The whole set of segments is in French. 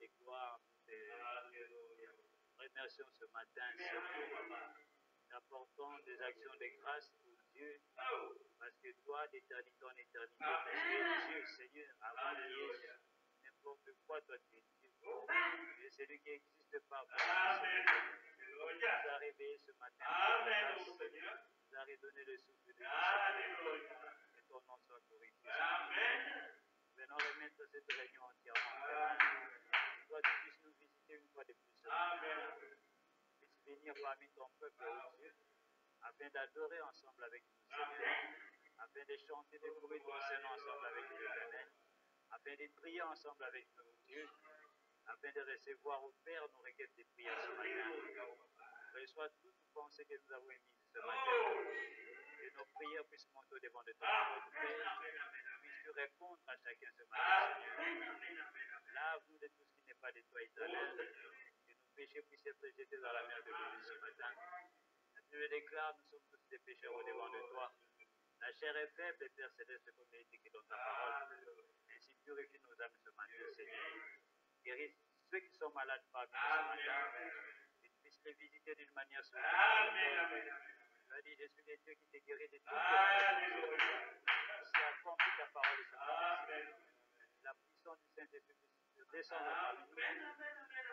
et gloire. Nous remercions ce matin, Seigneur. Nous apportons des actions de grâce pour Dieu, parce que toi, d'éternité en éternité, tu es Dieu, Seigneur, avant Jésus. N'importe quoi, toi, tu es Dieu. Tu es celui qui existe par toi. Tu nous as réveillés ce matin. Tu nous as redonné le souffle de vie. Que ton nom soit glorifié. Venons remettre cette réunion entièrement. Toi, tu puisses nous visiter une fois de plus. Tu puisses venir parmi ton peuple, ô Dieu, afin d'adorer ensemble avec nous, Seigneur, afin de chanter, de louer ton Seigneur ensemble avec l'Éternel, afin de prier ensemble avec nous, Dieu, afin de recevoir au Père nos requêtes de prière ce matin. Reçois toutes les pensées que nous avons émises ce matin, que nos prières puissent monter devant de ton trône, Père, puisses-tu répondre à chacun ce matin, Seigneur. Lave-nous de tout ce qui n'est pas de toi, Éternel, que nos péchés puissent être jetés dans la mer de l'oubli ce matin. Tu le déclares, nous sommes tous des pécheurs au devant de toi. La chair est faible, Père céleste, comme il est écrit dans ta parole. Ainsi purifie nos âmes ce matin, Seigneur. Guéris ceux qui sont malades parmi nous ce matin, que tu puisses les visiter d'une manière spéciale. Tu as dit, je suis le Dieu qui te guérit de toutes les maladies. Si accomplis ta parole ce matin, la puissance du Saint-Esprit puisse descendre parmi nous,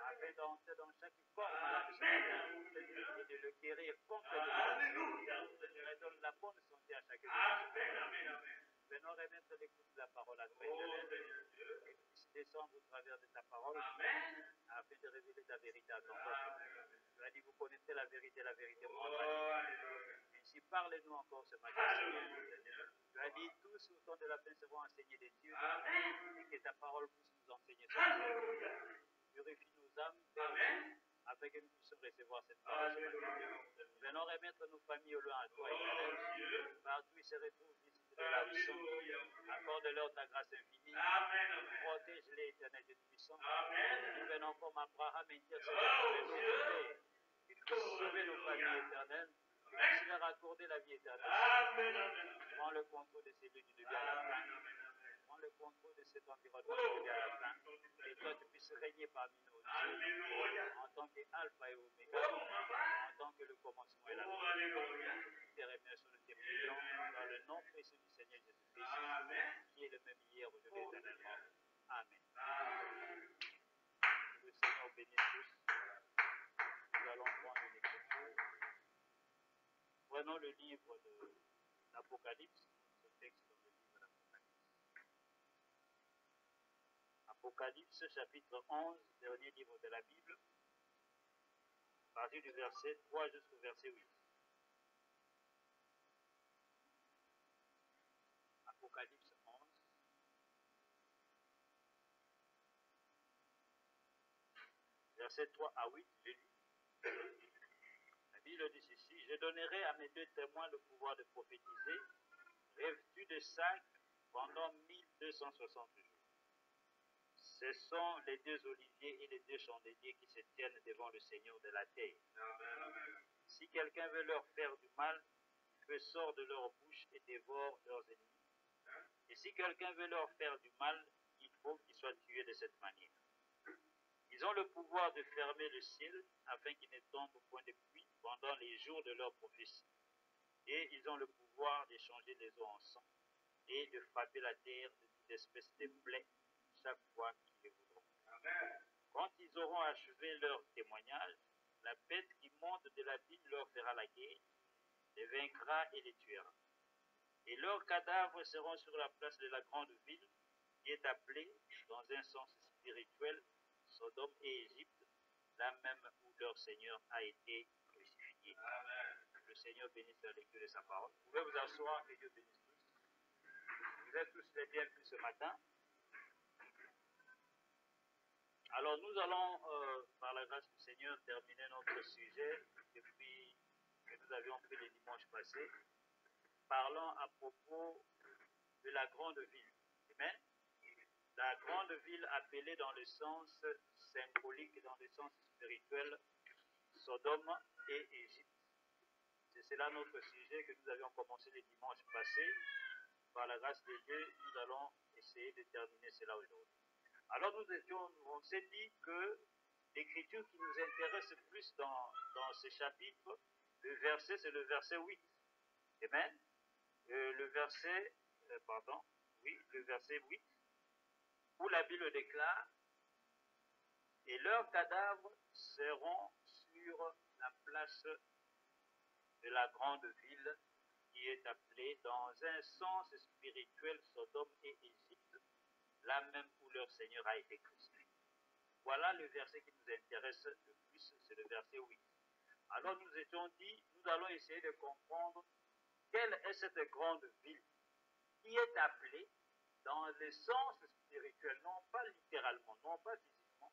afin d'entrer dans chaque corps malade ce matin et de le guérir complètement. Redonne la bonne santé à chacun de nous. Venons remettre l'écoute de la parole à toi, Éternel, et puisse descendre au travers de ta parole, afin de révéler ta vérité à ton peuple. Tu as dit, vous connaissez la vérité vous rendra libre. Ainsi, parlez-nous encore ce matin, Seigneur. Tu as dit, tous au temps de la fin seront enseignés de Dieu, et que ta parole puisse nous enseigner ce matin. Purifie nos âmes, Père, afin que nous puissions recevoir cette parole ce matin. Venons remettre nos familles au loin à toi, Éternel. Partout ils se retrouvent, visite de là où ils sont. Accorde-leur ta grâce infinie. Protège-les, Éternel Dieu Tout-Puissant. Nous venons comme Abraham intercéder pour les autres, Père. Que tu puisses sauver nos familles éternelles. Que tu puisses leur accorder la vie éternelle. Prends le contrôle de ces lieux du début à la fin. Prends le contrôle de cet environnement du début à la fin. Et toi, tu puisses régner parmi nous, Dieu, en tant qu'Alpha et Oméga, en tant que le commencement et la fin. Nous te remercions, nous te prions dans le nom précieux du Seigneur Jésus-Christ, qui est le même hier, aujourd'hui et éternellement. Amen. Que le Seigneur bénisse tous. Nous allons prendre une écriture. Prenons le livre de l'Apocalypse, ce texte dans le livre de l'Apocalypse. Apocalypse, chapitre 11, dernier livre de la Bible, à partir du verset 3 jusqu'au verset 8. Apocalypse 11. Verset 3 à 8, j'ai lu. La Bible dit ceci: je donnerai à mes deux témoins le pouvoir de prophétiser, revêtus de sac pendant 1260 jours. Ce sont les deux oliviers et les deux chandeliers qui se tiennent devant le Seigneur de la terre. Si quelqu'un veut leur faire du mal, le feu sort de leur bouche et dévore leurs ennemis. Et si quelqu'un veut leur faire du mal, il faut qu'ils soient tués de cette manière. Ils ont le pouvoir de fermer le ciel afin qu'il ne tombe point de pluie pendant les jours de leur prophétie. Et ils ont le pouvoir d'échanger les eaux en sang et de frapper la terre de toute espèce de plaies chaque fois qu'ils le voudront. Quand ils auront achevé leur témoignage, la bête qui monte de la ville leur fera la guerre, les vaincra et les tuera. Et leurs cadavres seront sur la place de la grande ville, qui est appelée, dans un sens spirituel, Sodome et Égypte, là même où leur Seigneur a été crucifié. Le Seigneur bénisse la lecture de sa parole. Vous pouvez vous asseoir, que Dieu bénisse tous. Vous êtes tous les bienvenus ce matin. Alors nous allons, par la grâce du Seigneur, terminer notre sujet depuis que nous avions fait les dimanches passés, parlant à propos de la grande ville. Amen. La grande ville appelée dans le sens symbolique, dans le sens spirituel, Sodome et Égypte. C'est cela notre sujet que nous avions commencé les dimanches passés. Par la grâce de Dieu, nous allons essayer de terminer cela aujourd'hui. Alors on s'est dit que l'écriture qui nous intéresse plus dans ce chapitre, le verset, c'est le verset 8. Amen. Le verset 8, où la Bible déclare, et leurs cadavres seront sur la place de la grande ville qui est appelée dans un sens spirituel Sodome et Égypte, là même où leur Seigneur a été crucifié. Voilà le verset qui nous intéresse le plus, c'est le verset 8. Alors nous étions dit, nous allons essayer de comprendre quelle est cette grande ville qui est appelée dans le sens spirituel, non pas littéralement, non pas physiquement,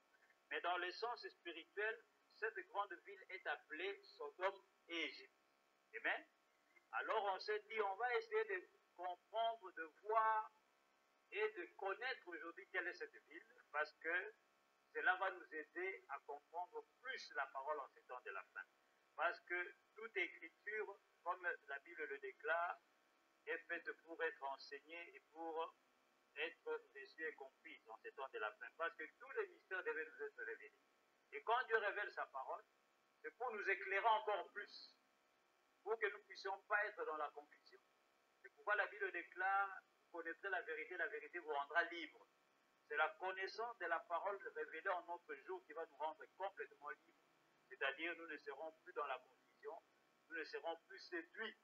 mais dans le sens spirituel, cette grande ville est appelée Sodome et Égypte. Amen. Alors on s'est dit, on va essayer de comprendre, de voir et de connaître aujourd'hui quelle est cette ville, parce que cela va nous aider à comprendre plus la parole en ces temps de la fin. Parce que toute écriture, comme la Bible le déclare, est faite pour être enseignée et pour être reçue et comprise en ces temps de la fin. Parce que tous les mystères devaient nous être révélés. Et quand Dieu révèle sa parole, c'est pour nous éclairer encore plus, pour que nous ne puissions pas être dans la confusion. C'est pourquoi la Bible déclare, vous connaîtrez la vérité vous rendra libre. C'est la connaissance de la parole révélée en notre jour qui va nous rendre complètement libres. C'est-à-dire, nous ne serons plus dans la confusion, nous ne serons plus séduits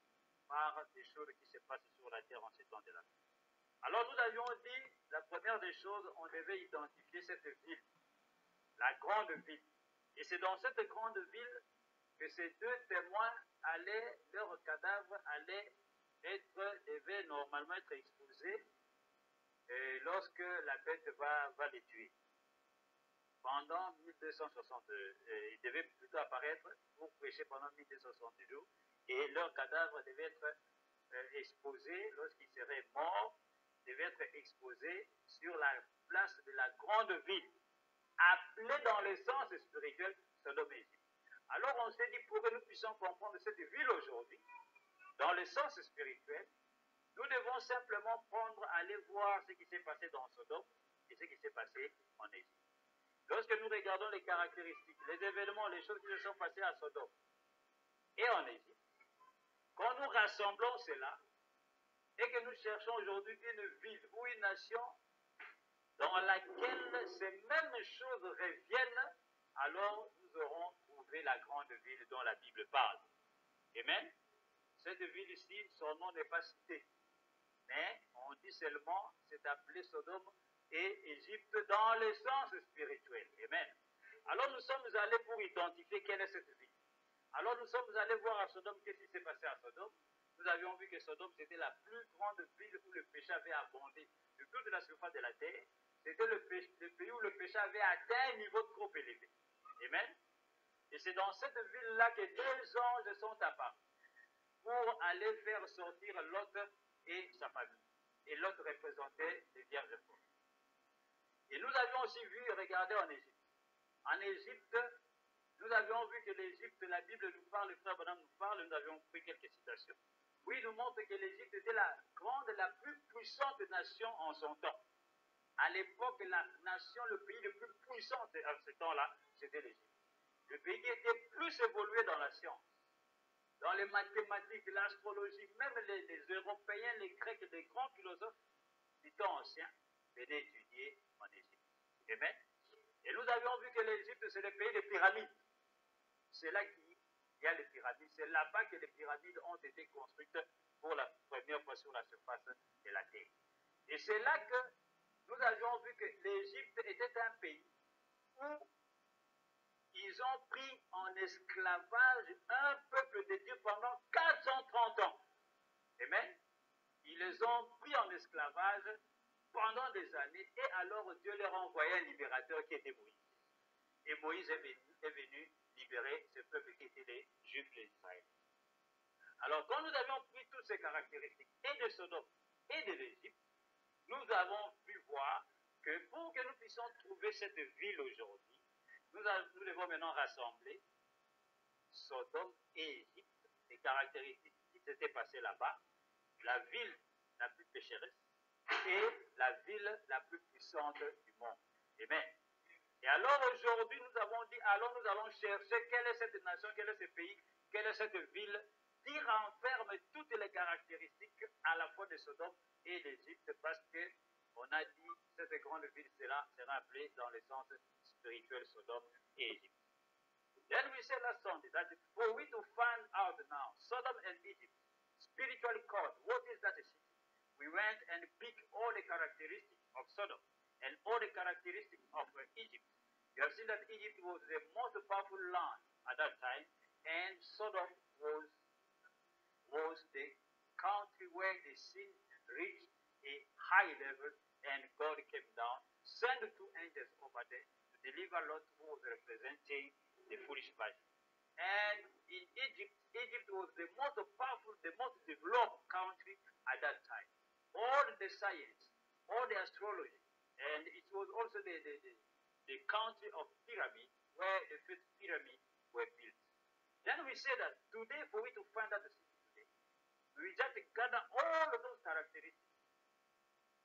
par des choses qui se passent sur la terre en ces temps de la vie. Alors, nous avions dit, la première des choses, on devait identifier cette ville, la grande ville. Et c'est dans cette grande ville que ces deux témoins leurs cadavres devaient normalement être exposés lorsque la bête va les tuer. Pendant 1260, ils devaient plutôt apparaître pour prêcher pendant 1260 jours, et leurs cadavres devaient être exposés, lorsqu'ils seraient morts, devaient être exposés sur la place de la grande ville, appelée dans le sens spirituel Sodome et Égypte. Alors on s'est dit, pour que nous puissions comprendre cette ville aujourd'hui, dans le sens spirituel, nous devons simplement aller voir ce qui s'est passé dans Sodome et ce qui s'est passé en Égypte. Lorsque nous regardons les caractéristiques, les événements, les choses qui se sont passées à Sodome et en Égypte, quand nous rassemblons cela et que nous cherchons aujourd'hui une ville ou une nation dans laquelle ces mêmes choses reviennent, alors nous aurons trouvé la grande ville dont la Bible parle. Amen. Cette ville ici, son nom n'est pas cité, mais on dit seulement, c'est appelé Sodome et Égypte dans le sens spirituel. Amen. Alors nous sommes allés pour identifier quelle est cette ville. Alors nous sommes allés voir à Sodome qu'est-ce qui s'est passé à Sodome. Nous avions vu que Sodome c'était la plus grande ville où le péché avait abondé de toute la surface de la terre. C'était le pays où le péché avait atteint un niveau trop élevé. Amen. Et c'est dans cette ville-là que deux anges sont apparus pour aller faire sortir Lot et sa famille. Et Lot représentait les vierges folles. Et nous avions aussi vu et regardé en Égypte. En Égypte, nous avions vu que l'Égypte, la Bible nous parle, le frère Branham nous parle, nous avions pris quelques citations. Oui, il nous montre que l'Égypte était la grande, la plus puissante nation en son temps. À l'époque, la nation, le pays le plus puissant à ce temps-là, c'était l'Égypte. Le pays qui était plus évolué dans la science, dans les mathématiques, l'astrologie, même les Européens, les Grecs, les grands philosophes du temps ancien venaient étudier en Égypte. Amen. Et nous avions vu que l'Égypte, c'est le pays des pyramides. C'est là qu'il y a les pyramides. C'est là-bas que les pyramides ont été construites pour la première fois sur la surface de la terre. Et c'est là que nous avions vu que l'Égypte était un pays où ils ont pris en esclavage un peuple de Dieu pendant 430 ans. Amen. Ils les ont pris en esclavage pendant des années, et alors Dieu leur a envoyé un libérateur qui était Moïse. Et Moïse est venu libérer ce peuple qui était les Juifs, les Israélites. Alors, quand nous avions pris toutes ces caractéristiques, et de Sodome et de l'Égypte, nous avons pu voir que pour que nous puissions trouver cette ville aujourd'hui, nous devons maintenant rassembler Sodome et Égypte, les caractéristiques qui s'étaient passées là-bas, la ville la plus pécheresse et la ville la plus puissante du monde. Amen. Et alors aujourd'hui, nous avons dit, alors nous allons chercher quelle est cette nation, quel est ce pays, quelle est cette ville qui renferme toutes les caractéristiques à la fois de Sodome et d'Égypte, parce qu'on a dit cette grande ville sera appelée dans le sens spirituel Sodome et Égypte. Then we say last Sunday that for we to find out now Sodom and Egypt, spiritually called, what is that a city? We went and picked all the characteristics of Sodom and all the characteristics of Egypt. You have seen that Egypt was the most powerful land at that time, and Sodom was the country where the sin reached a high level, and God came down, sent 2 angels over there to deliver Lot, who was representing the foolish virgin. And in Egypt, Egypt was the most powerful, the most developed country at that time. All the science, all the astrology, and it was also the country of pyramid, where the first pyramid were built. Then we say that today, for we to find out the city today, we just gather all of those characteristics,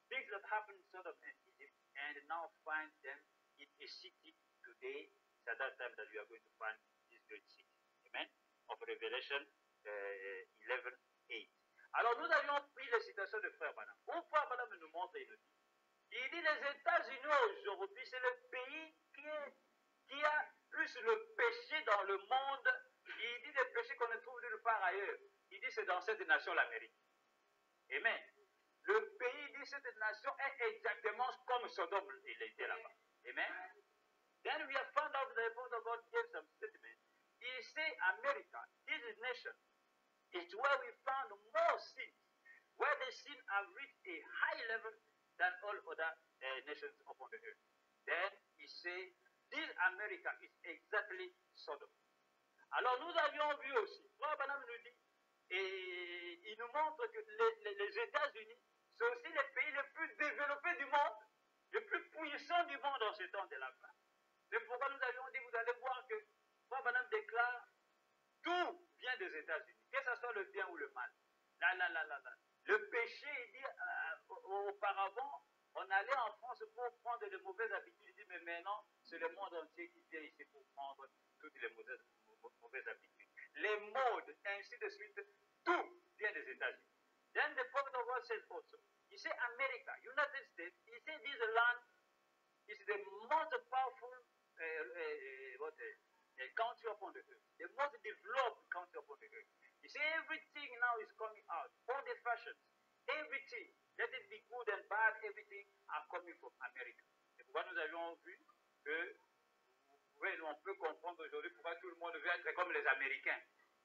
things that happened in Sodom and Egypt, and now find them in a city today. It's at that time that we are going to find this great city. Amen. Of Revelation 11:8. Alors nous avions pris les citations de Frère Branham. Où Frère Branham nous montre, il nous dit, il dit les États-Unis aujourd'hui, c'est le pays qui a plus le péché dans le monde. Il dit des péchés qu'on ne trouve nulle part ailleurs. Il dit c'est dans cette nation l'Amérique. Amen. Le pays dit cette nation est exactement comme Sodome il était là-bas. Amen. Then we have found out the report of God gave some statement. He say America, this nation, is where we found more sin, where the sin have reached a high level than all other nations upon the earth. Then he say, this America is exactly Sodom. Alors nous avions vu aussi, Frère Branham nous dit, et il nous montre que les États-Unis sont aussi les pays les plus développés du monde, les plus puissants du monde en ce temps de la fin. C'est pourquoi nous avions dit, vous allez voir que Frère Branham déclare, tout vient des États-Unis, que ce soit le bien ou le mal. Le péché, il dit, auparavant, on allait en France pour prendre de mauvaises habitudes. Il dit, mais maintenant, c'est le monde entier qui vient ici pour prendre toutes les mauvaises habitudes. Les modes, ainsi de suite, tout vient des États-Unis. Then the prophet of God says also, he said America, United States, he said this land is the most powerful country upon the earth, the most developed country upon the earth. He said everything now is coming out, all the fashions, everything, let it be good and bad, everything are coming from America. C'est pourquoi nous avions vu que on peut comprendre aujourd'hui pourquoi tout le monde veut être comme les Américains.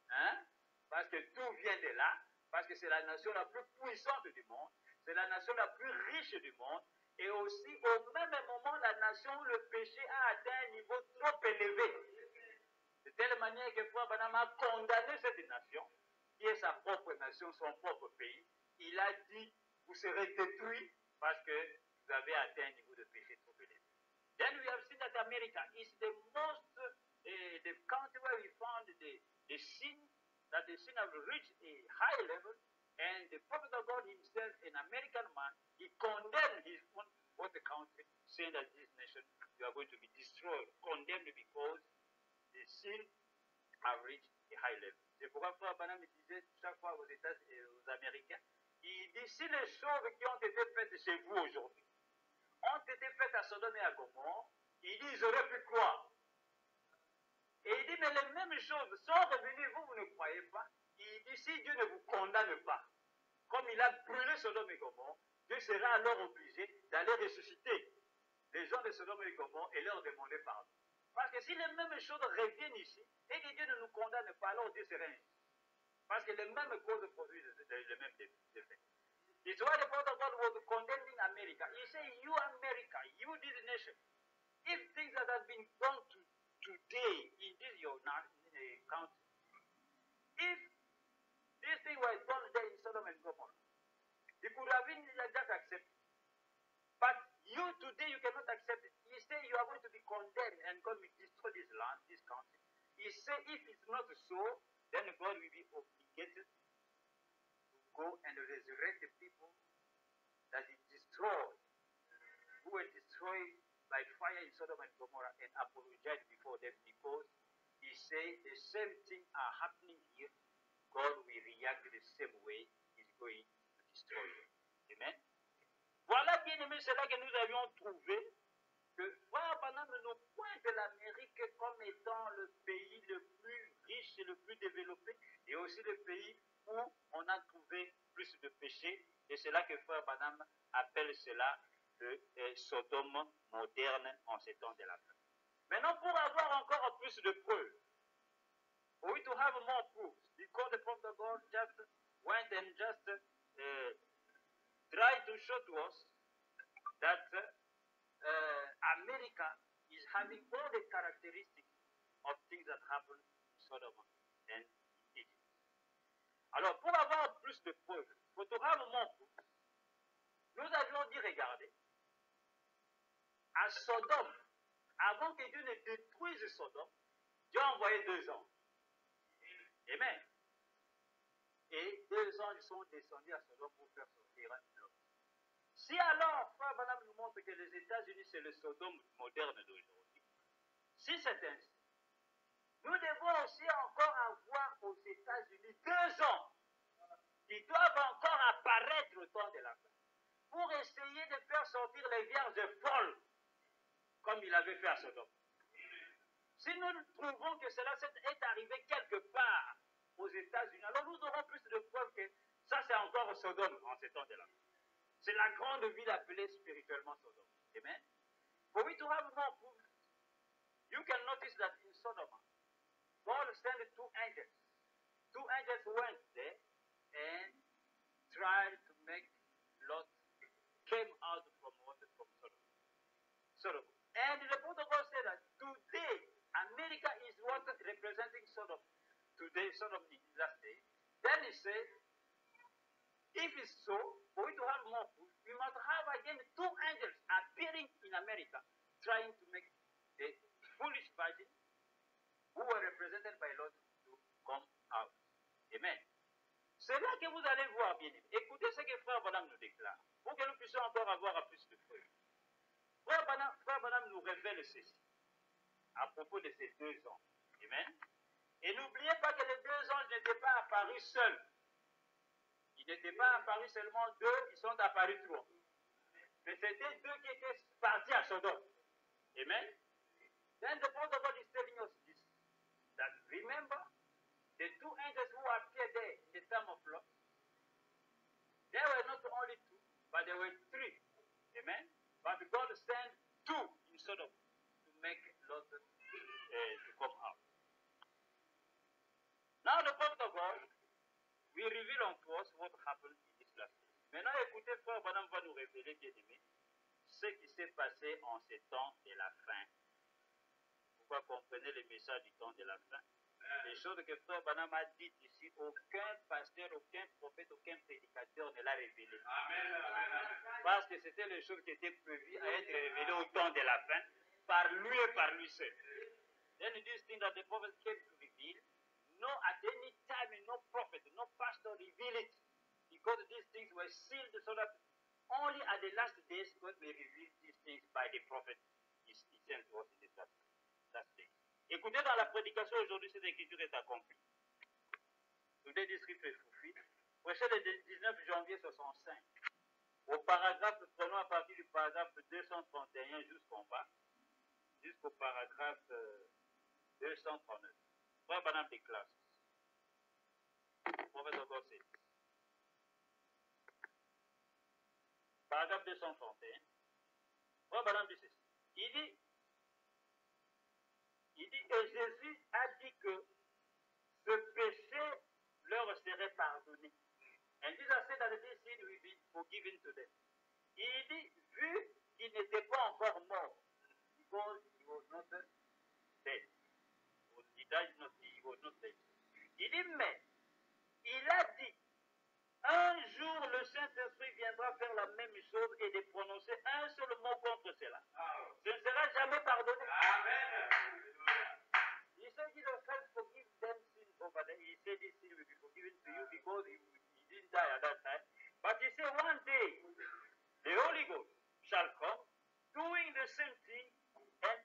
Hein? Parce que tout vient de là, parce que c'est la nation la plus puissante du monde, c'est la nation la plus riche du monde, et aussi au même moment la nation où le péché a atteint un niveau trop élevé. De telle manière que Frère Branham a condamné cette nation, qui est sa propre nation, son propre pays. Il a dit, vous serez détruits parce que vous avez atteint un niveau de péché trop élevé. Then we have seen that America is the most, the country where we found the sin, that the sin have reached a high level, and the prophet of God himself, an American man, he condemned his own country, saying that this nation, you are going to be destroyed, condemned because the sin have reached a high level. C'est pourquoi Frère Branham disait chaque fois aux aux Américains, il dit, si les choses qui ont été faites chez vous aujourd'hui ont été faites à Sodome et à Gomorrhe, il dit, ils auraient pu croire. Et il dit, mais les mêmes choses sont revenues, vous ne croyez pas. Il dit, si Dieu ne vous condamne pas, comme il a brûlé Sodome et Gomorrhe, Dieu sera alors obligé d'aller ressusciter les gens de Sodome et Gomorrhe et leur demander pardon. Parce que si les mêmes choses reviennent ici, et que Dieu ne nous condamne pas, alors Dieu serait injuste. Parce que les mêmes causes produisent les mêmes effets. It's why the prophet of God was condemning America. He said, you America, you this nation, if things that have been done today in this your country, if this thing was done there in Sodom and Gomorrah, you could have been just accepted. But you today, you cannot accept it. He said you are going to be condemned and God will destroy this land, this country. He said if it's not so, then God will be obligated to go and resurrect the people that he destroyed, who were destroyed by Sodom and Gomorrah and apologize before them because he said the same thing are happening here. God will react the same way. He's going to destroy them. Amen. Voilà, bien aimé, c'est là que nous avions trouvé que Frère Branham ne pointe l'Amérique comme étant le pays le plus riche et le plus développé, et aussi le pays où on a trouvé plus de péchés. Et c'est là que Frère Branham appelle cela le Sodome moderne en ces temps de la fin. Maintenant, pour avoir encore plus de preuves, for we to have more proofs, because the prophet of God just went and just tried to show to us that America is having all the characteristics of things that happened in Sodom and Egypt. Alors, pour avoir plus de preuves, pour to have more proofs, nous avions dit, regardez, à Sodome, avant que Dieu ne détruise Sodome, Dieu a envoyé 2 anges. Amen. Et 2 anges sont descendus à Sodome pour faire sortir l'homme. Si alors, Frère Branham nous montre que les États-Unis, c'est le Sodome moderne d'aujourd'hui, si c'est ainsi, nous devons aussi encore avoir aux États-Unis 2 anges qui doivent encore apparaître au temps de la fin pour essayer de faire sortir les vierges folles comme il avait fait à Sodome. Si nous trouvons que cela est arrivé quelque part aux États-Unis, alors nous aurons plus de preuves que ça c'est encore Sodome en ces temps de la fin. C'est la grande ville appelée spirituellement Sodome. Amen. For we to have more proof, you can notice that in Sodom, God sent 2 angels. 2 angels went there and tried to make Lot came out from Sodom. And the protocol said that today, America is what representing Sodom. Today, Sodom in the last day. Then he said, if it's so, for we to have more proof, we must have again 2 angels appearing in America, trying to make the foolish virgin who were represented by Lot to come out. Amen. C'est là que vous allez voir, bien aimé. Écoutez ce que Frère Branham nous déclare, pour que nous puissions encore avoir plus de preuves. Frère Branham nous révèle ceci, à propos de ces 2 anges. Amen. Et n'oubliez pas que les 2 anges n'étaient pas apparus seuls. Ils n'étaient pas apparus seulement 2, ils sont apparus 3. Mais c'était 2 qui étaient partis à Sodome. Amen. Then the protocol is telling us this, that remember, the 2 angels who appeared there in the time of Lot, there were not only 2, but there were 3. Amen. But God sent 2 in Sodom to make Lot to come out. Now the prophet of God will reveal unto us what happened in this last day. Maintenant, écoutez, Frère Branham va nous révéler, bien aimé, ce qui s'est passé en ces temps de la fin. Pourquoi comprenez les messages du temps de la fin? Les choses que Frère Branham a dites ici, aucun pasteur, aucun prophète, aucun prédicateur ne l'a révélé. Parce que c'était les choses qui étaient prévues à être révélées au temps de la fin, par lui et par lui seul. Then this thing that the prophet came to reveal, no at any time, no prophet, no pastor revealed it, because these things were sealed so that only at the last days God may reveal these things by the prophet he sent to us in the last days. Écoutez, dans la prédication aujourd'hui, cette écriture est accomplie. Today this scripture is fulfilled. Prêché le 19 janvier 65. Au paragraphe, prenons à partir du paragraphe 231 jusqu'en bas, jusqu'au paragraphe 239. Frère Branham déclare. Prophète of God says. Paragraphe 231. Frère Branham dit ceci. Il dit, et Jésus a dit que ce péché leur serait pardonné. And Jesus said that this sin will be forgiven to them. Il dit, vu qu'il n'était pas encore mort, because he was not dead. He was not dead. Il dit, mais il a dit, un jour le Saint-Esprit viendra faire la même chose et de prononcer un seul mot contre cela. Ce ne sera jamais pardonné. Amen. He said, Jesus said, forgive them sin over them. He said, this sin will be forgiven to you because he didn't die at that time. But he said, one day, the Holy Ghost shall come, doing the same thing, and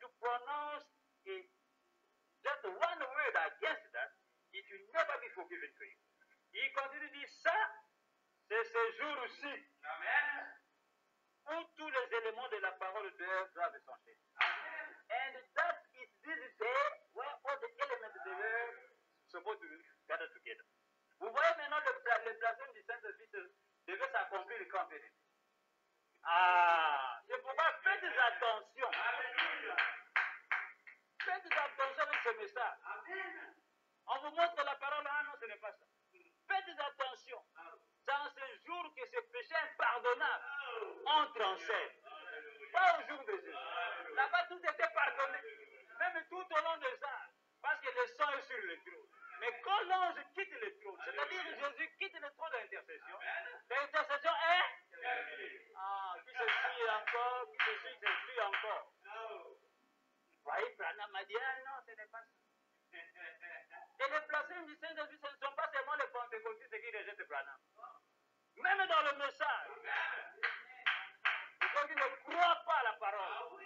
attention. Faites attention avec ce message. On vous montre la parole, ah non, ce n'est pas ça. Faites attention. Dans ce jour que ce péché impardonnable entre en scène. Pas au jour de Jésus. Là-bas, tout était pardonné. Même tout au long des âges. Parce que le sang est sur le trône. Mais quand l'ange quitte le trône, c'est-à-dire Jésus quitte le trône d'intercession, l'intercession est... Ah, qui se suit encore, qui se suit encore. Vous voyez, Branham m'a dit, ah non, ce n'est pas ça. Et les blasphèmes du Saint-Jésus, ce ne sont pas seulement les pentecôtistes qui rejettent Branham. Même dans le message. Donc, ils ne croient pas à la parole.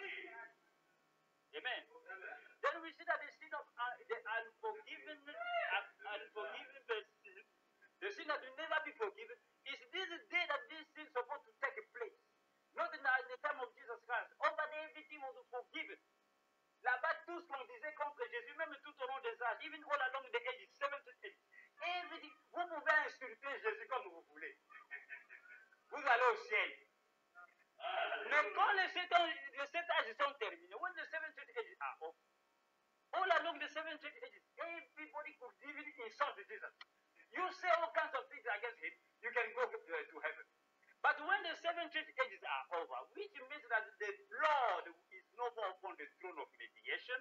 Amen. Then we see that the sin of the unforgiven sin, the sin that will never be forgiven, is this day that this sin is supposed to take place. Not in the time of Jesus Christ. Over there, everything was forgiven. Là-bas, tout ce qu'on disait contre Jésus, même tout au long des âges, even all along the ages, 70 ages, everything, vous pouvez insulter Jésus comme vous voulez. Vous allez au ciel. Mais quand les 7 âges sont terminés, when the 70 ages are over, all along the 70 ages, everybody could even insult Jesus. You say all kinds of things against him, you can go to heaven. But when the 70 ages are over, which means that the blood is no more upon the throne of mediation,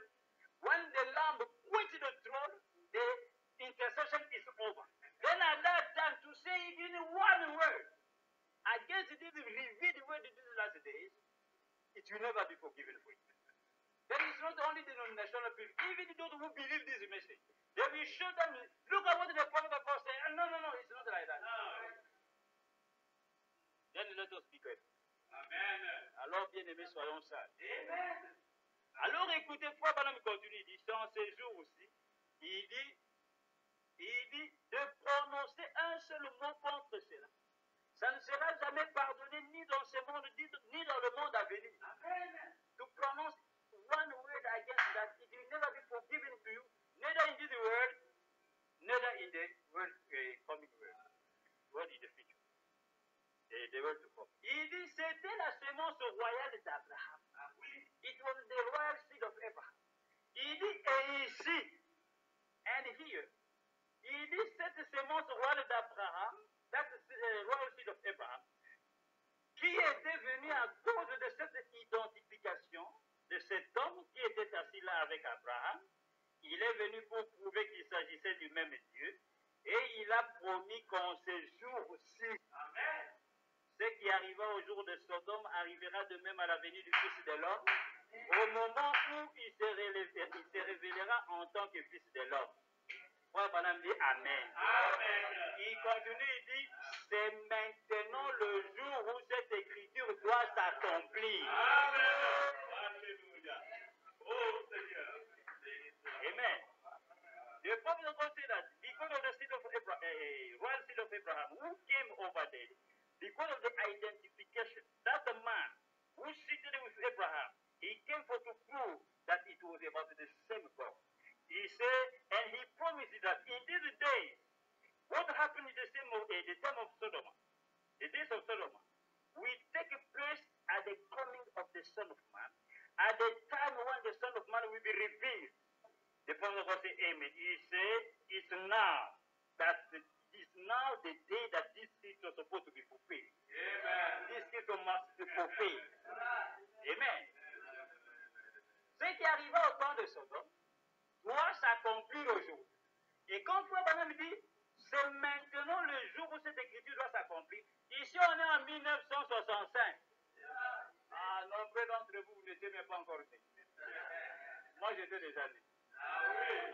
when the Lamb quits the throne, the intercession is over. Then at that time, to say even one word against this revealed word in these last days, it will never be forgiven for you. Then it's not only the denominational people, even those who believe this message, they will show them, look at what the prophet of God said. No, it's not like that. Then let us be careful. Amen. Alors, bien-aimés, soyons sages. Amen. Alors, écoutez, Frère Branham continue, il dit, dans ces jours aussi, il dit de prononcer un seul mot contre cela. Ça ne sera jamais pardonné ni dans ce monde, ni dans le monde à venir. Amen. To pronounce one word against that, it will never be forgiven to you, neither in this world, neither in the world, coming world, world in the future. The world to come. Il dit, c'était la semence royale d'Abraham. It was the royal seed of Abraham. Il dit, et ici, and here, il dit, cette semence royale d'Abraham, that royal seed of Abraham, qui était venu à cause de cette identification de cet homme qui était assis là avec Abraham. Il est venu pour prouver qu'il s'agissait du même Dieu, et il a promis qu'en ce jour-ci, amen, ce qui arriva au jour de Sodome arrivera de même à la venue du Fils de l'homme, au moment où il se révélera en tant que Fils de l'homme. Frère Branham dit Amen. Amen. Il continue, il dit, c'est maintenant le jour où cette écriture doit s'accomplir. Amen. Alléluia. Oh Seigneur. Amen. The prophet of God said that because of the seed of Abraham, royal seed of Abraham, who came over there, because of the identification, that the man who seated with Abraham, he came for to prove that it was about the same God. He said, and he promised that in these days, what happened in the time of Sodom, the days of Sodom, will take place at the coming of the Son of Man, at the time when the Son of Man will be revealed. The prophet of God said, Amen. He said, it's now the day that this scripture is supposed to be fulfilled. Amen. This scripture must be fulfilled. Amen. Ce qui arriva au temps de Sodome doit s'accomplir aujourd'hui. Et quand Frère Branham dit, c'est maintenant le jour où cette écriture doit s'accomplir. Ici, on est en 1965. Ah, nombreux d'entre vous, vous n'étiez même pas encore nés. Moi, j'étais déjà né. Ah oui.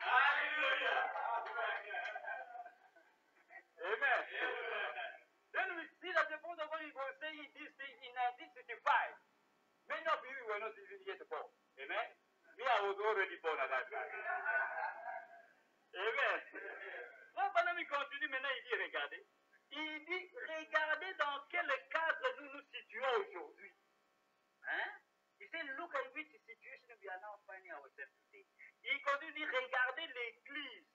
Alléluia. Amen. Then we see that the Prophet of God was saying this thing in 1965. Many of you were not even yet born. Amen. Me, I was already born at that time. Amen. Frère Branham continue maintenant, il dit, regardez. Il dit, regardez dans quel cadre nous nous situons aujourd'hui. Hein? Il dit, look at which situation we are now finding ourselves today. Il continue, regardez l'église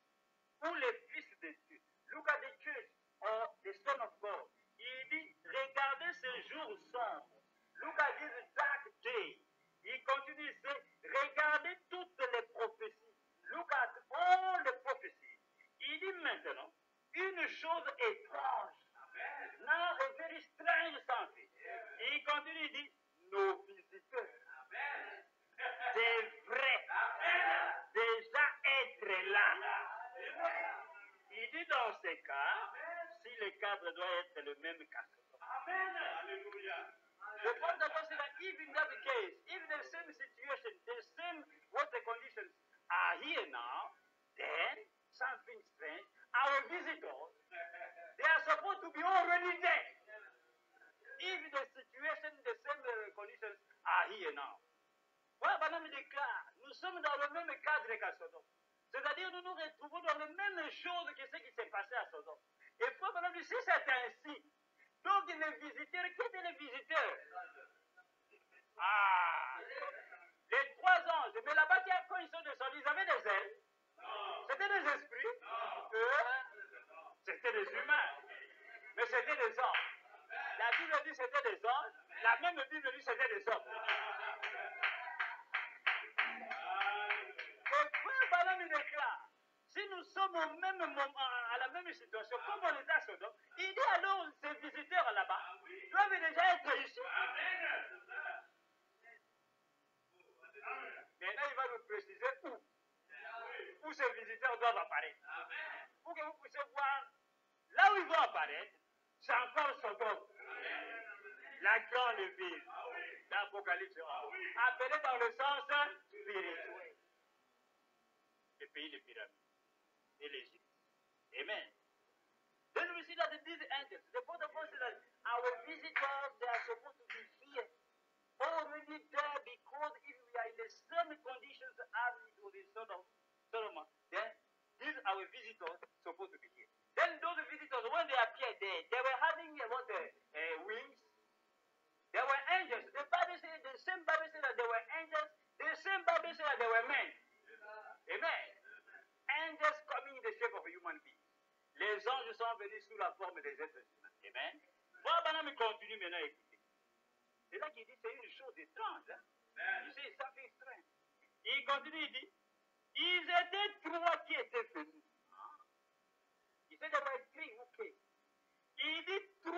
ou les fils de Dieu. Look at the church or the Son of God. Il dit, regardez ce jour jour sombre. Lucas dit dark day. Il continue ici, regardez toutes les prophéties. Look at all the prophecies. Il dit maintenant, une chose étrange. Now a very strange something. Il continue, il dit, nos visiteurs. C'est vrai. Déjà être là. Il dit dans ces cas, si le cadre doit être le même cadre. Amen. Alléluia. The point of God is that if in that case, if the same situation, the same what the conditions are here now, then something strange. Our visitors, they are supposed to be already dead. If the situation, the same conditions are here now. Voilà, Banam déclare, nous sommes dans le même cadre qu'à Sodome. C'est-à-dire, nous nous retrouvons dans les mêmes choses que ce qui s'est passé à Sodome. Et frère Banam dit, si c'est ainsi, donc les visiteurs, qui étaient les visiteurs? Ah, les 3 anges. Mais là-bas, quand ils sont descendus, ils avaient des ailes. C'était des esprits. C'était des humains. Mais c'était des anges. La Bible dit c'était des anges. La même Bible dit c'était des hommes. Et frère Balaam déclare, si nous sommes au même moment, à la même situation, comme on était à Sodome, il dit alors ces visiteurs là-bas doivent déjà être ici. Maintenant, il va nous préciser où ces visiteurs doivent apparaître. Pour que vous puissiez voir là où ils vont apparaître, c'est encore Sodome. La grande ville d'Apocalypse, appelée dans le sens spirituel. Le pays des pyramides et l'Égypte. Amen. Then we see that these angels, the point of God is that our visitors, they are supposed to be here, already there, because if we are in the same conditions as it was in Solomon, then these our visitors supposed to be here. Then those visitors, when they appeared there, they were having wings. They were angels. The Bible says, the same Bible says that they were angels. The same Bible says that they were men. Amen. Angels coming in the shape of a human being. Les anges sont venus sous la forme des êtres humains. Amen. Voilà, maintenant, il continue maintenant à écouter. C'est là qu'il dit, c'est une chose étrange. Hein? Il dit, something strange. Il continue, il dit, ils étaient 3 qui étaient venus. Il dit, there were 3 who came. Il dit, 3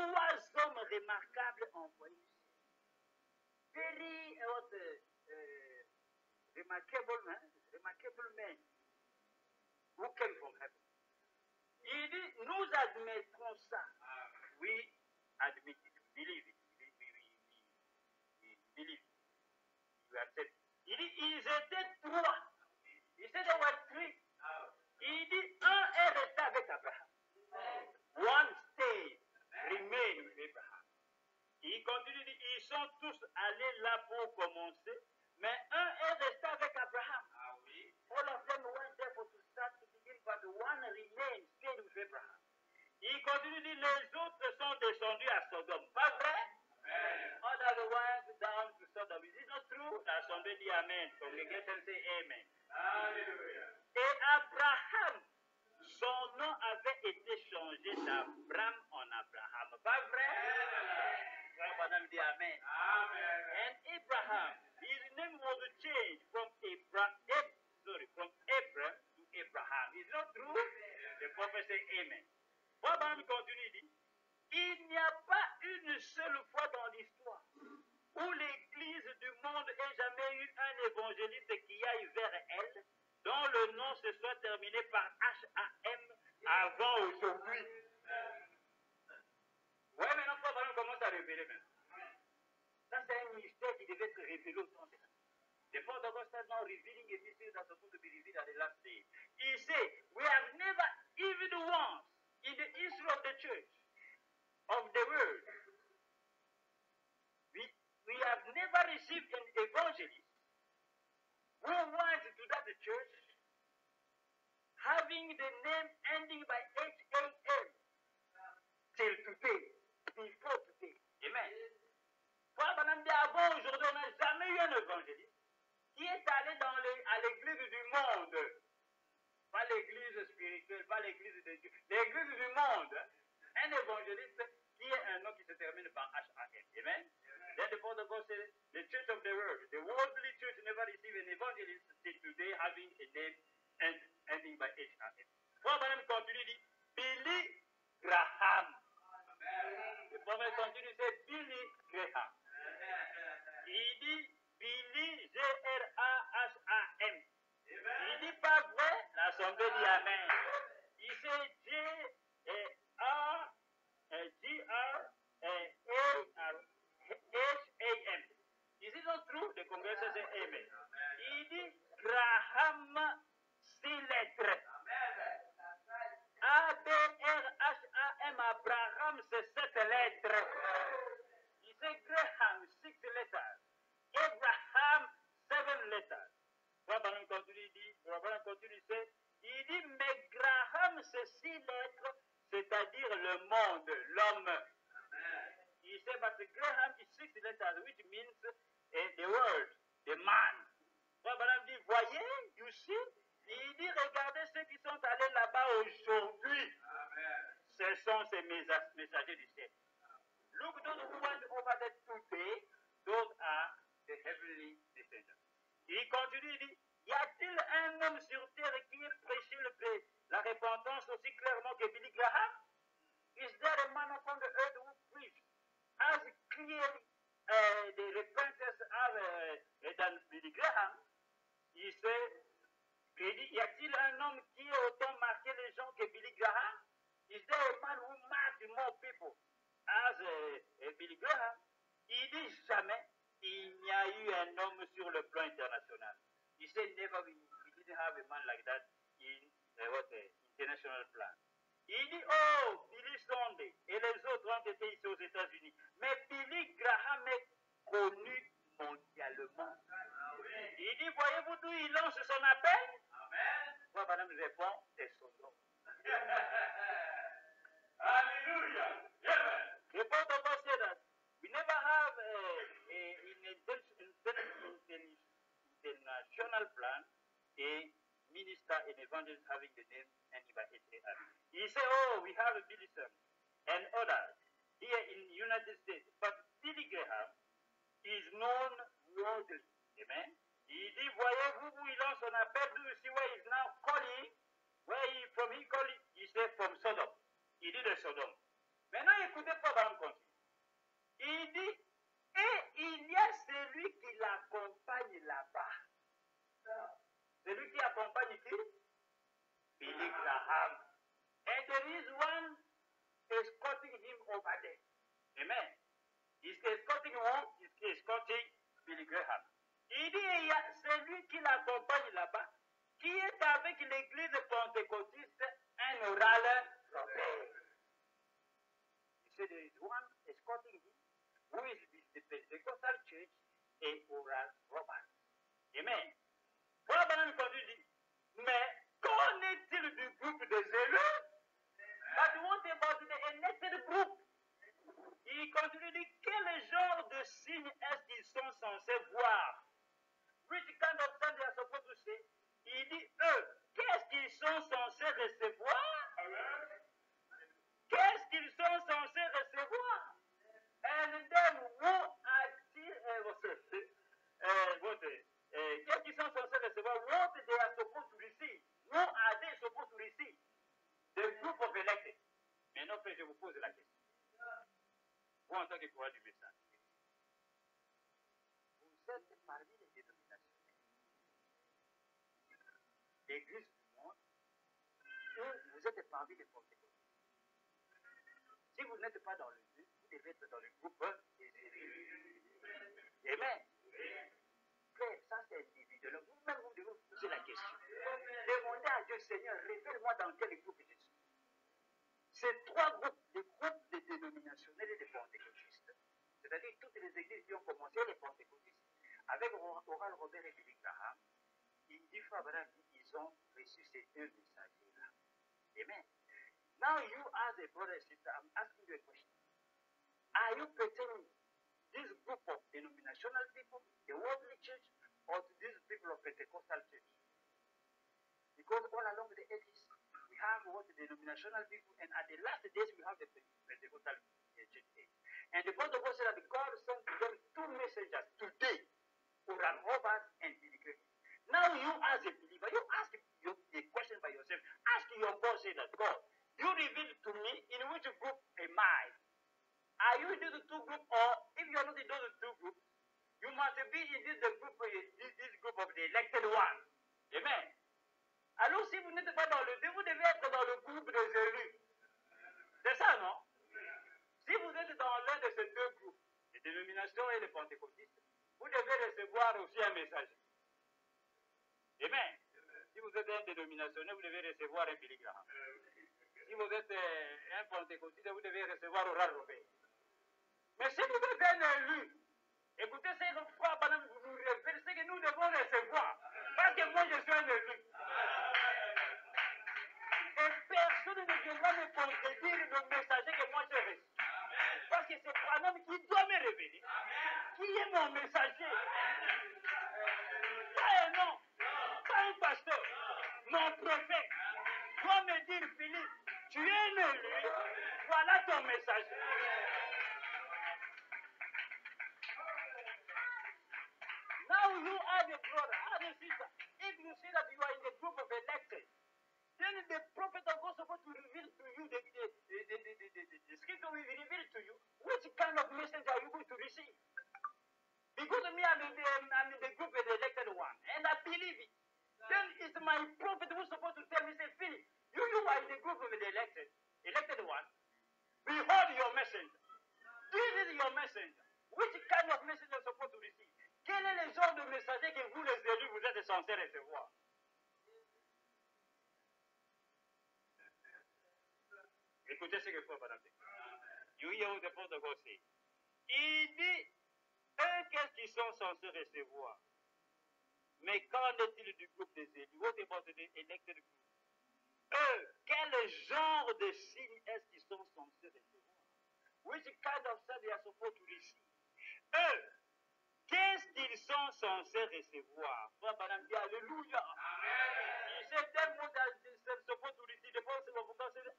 hommes remarquables envoyés. Very remarkable men who came from heaven. Il dit, nous admettrons ça. We admit it, believe it. We believe it. We accept it. Il dit, ils étaient 3. Il said there were 3. Il dit, un est resté avec Abraham. One stayed, remained with Abraham. Il continue, ils sont tous allés là pour commencer, mais un est resté avec Abraham. All of them went there for to start to begin, but one remained, stayed with Abraham. Il continue, dit, les autres sont descendus à Sodome. Pas vrai? All the ones down to Sodom. Is it not true? L'assemblée dit Amen. Congregation say Amen. Et Abraham, son nom avait été changé d'Abraham en Abraham. Pas vrai? Abraham dit Amen. And Abraham, his name was changed from Abram to Abraham. Is not true? The prophet say Amen. Abraham continue, dit, il n'y a pas une seule fois dans l'histoire où l'Église du monde ait jamais eu un évangéliste qui aille vers elle, dont le nom se soit terminé par H-A-M avant aujourd'hui. Oui, maintenant, Abraham commence à révéler maintenant. Ça, c'est un mystère qui devait être révélé au temps de la. The Father God started now revealing a mystery that's supposed to be revealed at the last day. He said, we have never, even once, in the history of the church, of the world, we have never received an evangelist who went to that church having the name ending by H-A-M till today, before today. Amen. Avant aujourd'hui, on n'a jamais eu un évangéliste qui est allé à l'église du monde. Pas l'église spirituelle, pas l'église de Dieu. L'église du monde. Un évangéliste qui est un nom qui se termine par H-A-M. Amen. continue, c'est Billy Graham. Il dit Billy, Graham. Il dit pas vrai, l'assemblée dit Amen. Il sait Graham. Is it not true? The congregation say Amen. Il dit Graham, 6 lettres. Abraham, Abraham, c'est 7 lettres. Il dit Graham, 6 letters. Abraham, 7 letters. Rabban continue, il dit, mais Graham, c'est 6 lettres, c'est-à-dire le monde, l'homme. Il dit, but Graham is 6 letters, which means the world, the man. Rabban dit, voyez, you see, il dit, regardez ceux qui sont allés là-bas aujourd'hui. Ce sont ces messagers du ciel. Look, those who went over there today, those are the heavenly messengers. Il continue, il dit, y a-t-il un homme sur terre qui ait prêché la repentance aussi clairement que Billy Graham? Is there a man upon the earth who preached as clearly the repentance as than Billy Graham? Il dit, y a-t-il un homme qui ait autant marqué les gens que Billy Graham? Is there a man who marked more people as Billy Graham? Il dit jamais. Il n'y a eu un homme sur le plan international. He said never we didn't have a man like that in international plan. Il dit, oh, Billy Sunday et les autres ont été ici aux États-Unis. Mais Billy Graham est connu mondialement. Il dit, voyez-vous d'où il lance son appel? Moi, madame répond, c'est son nom. Alléluia. The protocol said that we never have international plan a minister and evangelist having the name anybody. He said, oh, we have a Billy Sunday and others here in the United States, but Billy Graham is known worldly. Amen. Il dit, voyez-vous où il lance son appel? Do you see where he is now calling? Where he from? He calling? He said from Sodom. Il dit de Sodome. Maintenant, écoutez pas dans le continue. Il dit, et il y a celui qui l'accompagne là-bas. Celui qui accompagne qui? Billy Graham. And there is one escorting him over there. Amen. He's escorting who? He's escorting Billy Graham. Il dit, il y a celui qui l'accompagne là-bas, qui est avec l'église pentecôtiste, un oral Robert. He said, there is one escorting him, who is the Pentecostal church, et oral Robert. Amen. Voilà, Madame Conduit dit, mais qu'en est-il du groupe des élus? But what about the elected group? Il continue de dire, quel genre de signe est-ce qu'ils sont censés voir? Which kind of sign they are supposed to see? Il dit, eux, qu'est-ce qu'ils sont censés recevoir? Qu'est-ce qu'ils sont censés recevoir? And then, qu'est-ce qu'ils sont censés recevoir? What they are supposed to receive? Who are they supposed to receive? The group of elected. Maintenant, je vous pose la question. Vous, en tant que courage du message, vous êtes parmi les dénominations, l'église du monde, ou vous êtes parmi les pentecôtistes. Si vous n'êtes pas dans le but, vous devez être dans le groupe des élus. Amen. Frère, ça c'est individuel. Vous-même, vous devez vous poser la question. Demandez à Dieu, Seigneur, révèle-moi dans quel groupe je suis. Ces trois groupes, les groupes des dénominationnels et des pentecôtistes, c'est-à-dire toutes les églises qui ont commencé, les pentecôtistes, avec Oral Robert et Billy Graham, il dit, Frère Abraham, ils ont reçu ces deux messagers-là. Amen. Now you as a brother and sister, I'm asking you a question. Are you pertaining this group of denominational people, the worldly church, or to these people of Pentecostal church? Because all along the ages, we have what the denominational people, and at the last days, we have the Pentecostal church age. And the God of God said that God sent to them two messengers today, Oral Robert and Billy Graham. Now you as a believer, you ask a question by yourself. Ask your boss, say that, God, you reveal to me in which group am I? Are you in these two groups, or if you are not in those two groups, you must be in this group of the elected ones. Amen. Alors, si vous n'êtes pas dans le deux, vous devez être dans le groupe des élus. C'est ça, non? Si vous êtes dans l'un de ces deux groupes, les dénominations et les pentecôtistes, vous devez recevoir aussi un messager. Amen. Si vous êtes un dénominationnaire, vous devez recevoir un Billy Graham. Si vous êtes un pentecôtiste, vous devez recevoir Oral Robert. Mais si vous êtes un élu, écoutez, c'est le frère Banam vous nous révèle ce que nous devons recevoir. Parce que moi, je suis un élu. Et personne ne viendra me contredire le messager que moi j'ai reçu. Parce que c'est Branham qui doit me révéler. Qui est mon messager? Pas un nom, pas un pasteur. Mon prophète doit me dire, Philippe, tu es un élu, voilà ton messager. Now you are the brother, are the sister. If you say that you are in the group of elected, then the prophet of God is supposed to reveal to you, the scripture will reveal to you which kind of message are you going to receive. Because me, I'm in the group of the elected one, and I believe it. Then it's my prophet who's supposed to tell me, say, Philip, you are in the group of the elected one. Behold your messenger. This is your messenger. Which kind of message are you supposed to receive? Quel est le genre de messager que vous, les élus, vous êtes censés recevoir? Écoutez ce que Frère Madame dit. You hear what the Prophet of God say. Il dit, eux, qu'est-ce qu'ils sont censés recevoir? Mais qu'en est-il du groupe des élus? What about the elected group? Eux, quel genre de signe est-ce qu'ils sont censés recevoir? Which kind of sign they are supposed to receive? Eux, qu'est-ce qu'ils sont censés recevoir? Frère Madame dit, Alléluia. Il sait tellement qu'ils sont supposed to receive.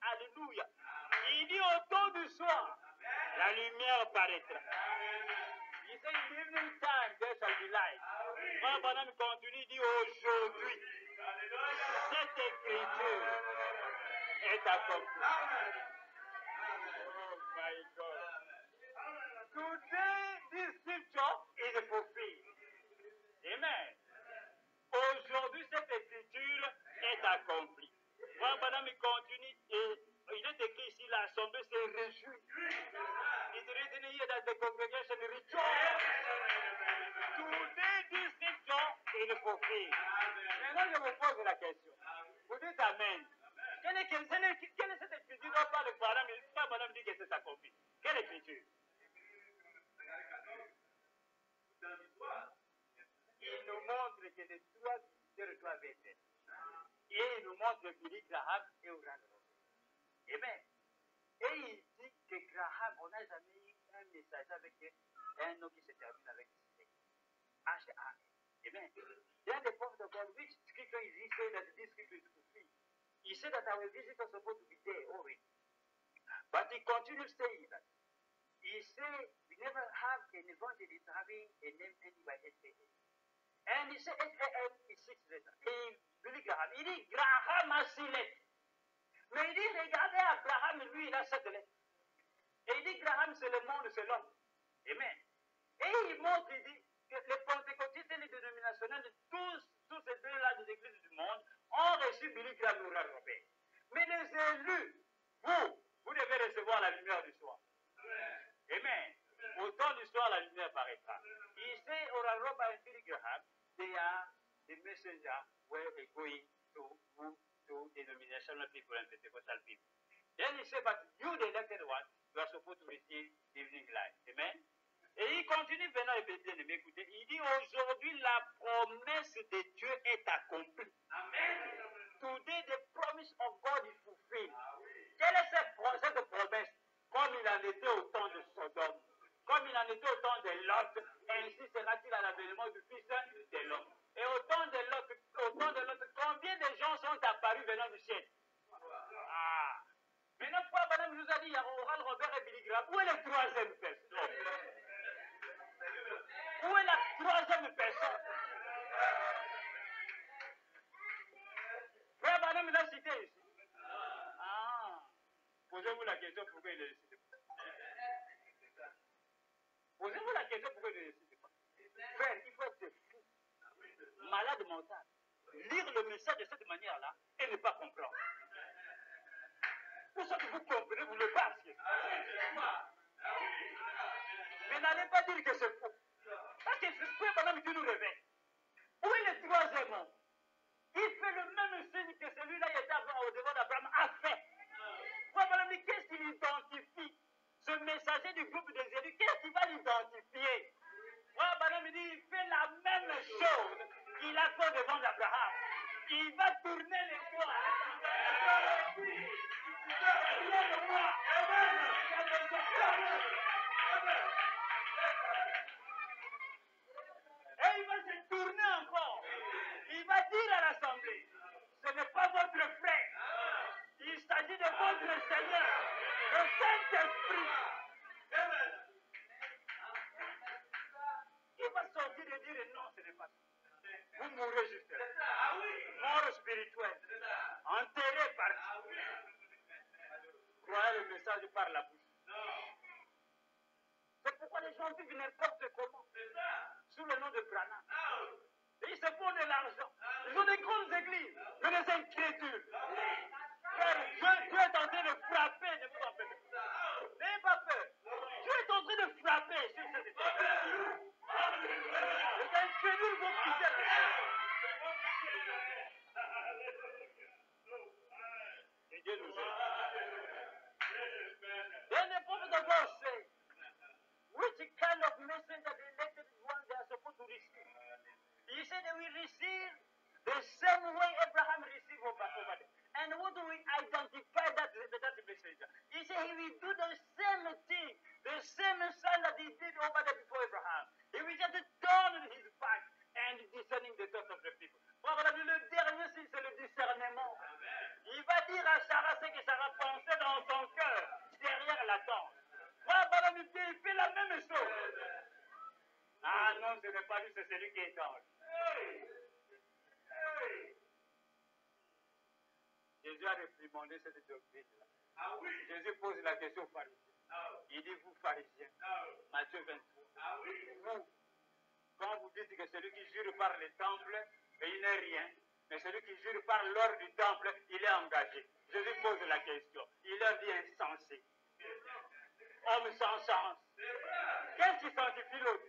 Alléluia. Il dit autour du soir, la lumière paraîtra. Il dit, in the evening time, there shall be light. Frère Madame continue, il dit aujourd'hui, cette écriture est accomplie. Oh my God. Today, this scripture is fulfilled. Amen. Aujourd'hui, cette écriture est accomplie. Frère Madame continue, et il est écrit ici, l'assemblée s'est réjouie. It's written here that the congregation rejoiced. Today, this scripture is fulfilled. Maintenant, je vous pose la question. Vous dites Amen. Quelle est cette écriture dont parle le Frère Madame dit que c'est accompli? Quelle écriture? Il nous montre que les trois visiteurs doivent être. Et il nous montre Billy Graham et Oral Robert. Amen. Et il dit que Graham, on n'a jamais eu un message avec un nom qui se termine avec H-A-M. Amen. Then the prophet of God, which scripture is he saying that this scripture is fulfilled? He said that our visitors are supposed to be there already. But he continues saying that. He said, we never have an evangelist having a name ending by S-A-N. And he said, S-A-N is 6 letters. Et Billy Graham, il dit, Graham a 6 lettres. Mais il dit, regardez, Abraham, lui, il a 7 lettres. Et il dit, Graham, c'est le monde, c'est l'homme. Amen. Et il montre, il dit, que les pentecôtistes et les dénominationnels, tous ces deux-là des églises du monde, ont reçu Billy Graham et Oral Robert. Mais les élus, vous devez recevoir la lumière du soir. Amen. Au temps du soir, la lumière paraîtra. Il sait, Oral Robert and Billy Graham, they are the messenger where they going to denominational people and Pentecostal people. Then he said, but you, the elected one, you are supposed to receive evening light. Amen. Et il continue maintenant, écoutez, il dit aujourd'hui la promesse de Dieu est accomplie. Amen. Today the promise of God is fulfilled. Quelle est cette promesse? Comme il en était au temps de Sodome, comme il en était au temps de Lot, ainsi sera-t-il à l'avènement du Fils de l'homme. Et au temps de Lot, combien de gens sont apparus venant du ciel? Ah. Maintenant, Frère Madame nous a dit, il y a Oral Robert et Billy Graham. Où est la troisième personne? Où est la troisième personne? Frère Madame l'a cité ici. Ah. Posez-vous la question pourquoi il est cité. ne réussit pas. Frère, il faut être fou, malade mental. Lire le message de cette manière-là et ne pas comprendre. Pour ça que vous comprenez, vous le passez. Mais n'allez pas dire que c'est faux. Parce que c'est ce que madame Dieu nous révèle. Où est le troisième homme? Il fait le même signe que celui-là qui était au devant d'Abraham a fait. Ouais, madame, qu'est-ce qu'il identifie? Ce messager du groupe des élus, qu'est-ce qu'il va l'identifier? Ouais, madame, il fait la même chose qu'il a fait au devant d'Abraham. Il va tourner les poids. Et il va se tourner encore. Il va dire à l'Assemblée, ce n'est pas votre frère. Il s'agit de votre Seigneur, le Saint-Esprit. Il va sortir et dire non, ce n'est pas ça. Vous mourrez juste là. Mort spirituelle. Enterré par qui? Croyez le message par la bouche. C'est pourquoi les gens vivent n'importe comment. Sous le nom de Branham. Et ils se font de l'argent. Ils ont des grandes églises, mais des incrédules. Frère, Dieu est en train de frapper, ne vous en faites pas. N'ayez pas peur. Dieu est en train de frapper sur cette terre. Les incrédules vont quitter la terre. Et Dieu nous aide. Then the prophet of God said, which kind of message that the elected ones are supposed to receive? He said they will receive the same way Abraham received over there. And what do we identify that messenger? He said he will do the same thing, the same sign that he did over there before Abraham. He will just turn his back and discerning the thoughts of the people. Voilà, le dernier signe, c'est le discernement. Il va dire à Sarah ce que Sarah pensait dans son cœur, derrière la tente. Voilà, il fait la même chose. Ah non, ce n'est pas lui, c'est celui qui est ange. Jésus a réprimandé cette doctrine-là. Jésus pose la question aux pharisiens. Il dit, vous pharisiens, Matthieu 23, vous, quand vous dites que celui qui jure par le temple, il n'est rien, mais celui qui jure par l'or du temple, il est engagé. Jésus pose la question. Il leur dit insensé. Homme sans sens. Qu'est-ce qui sanctifie l'autre?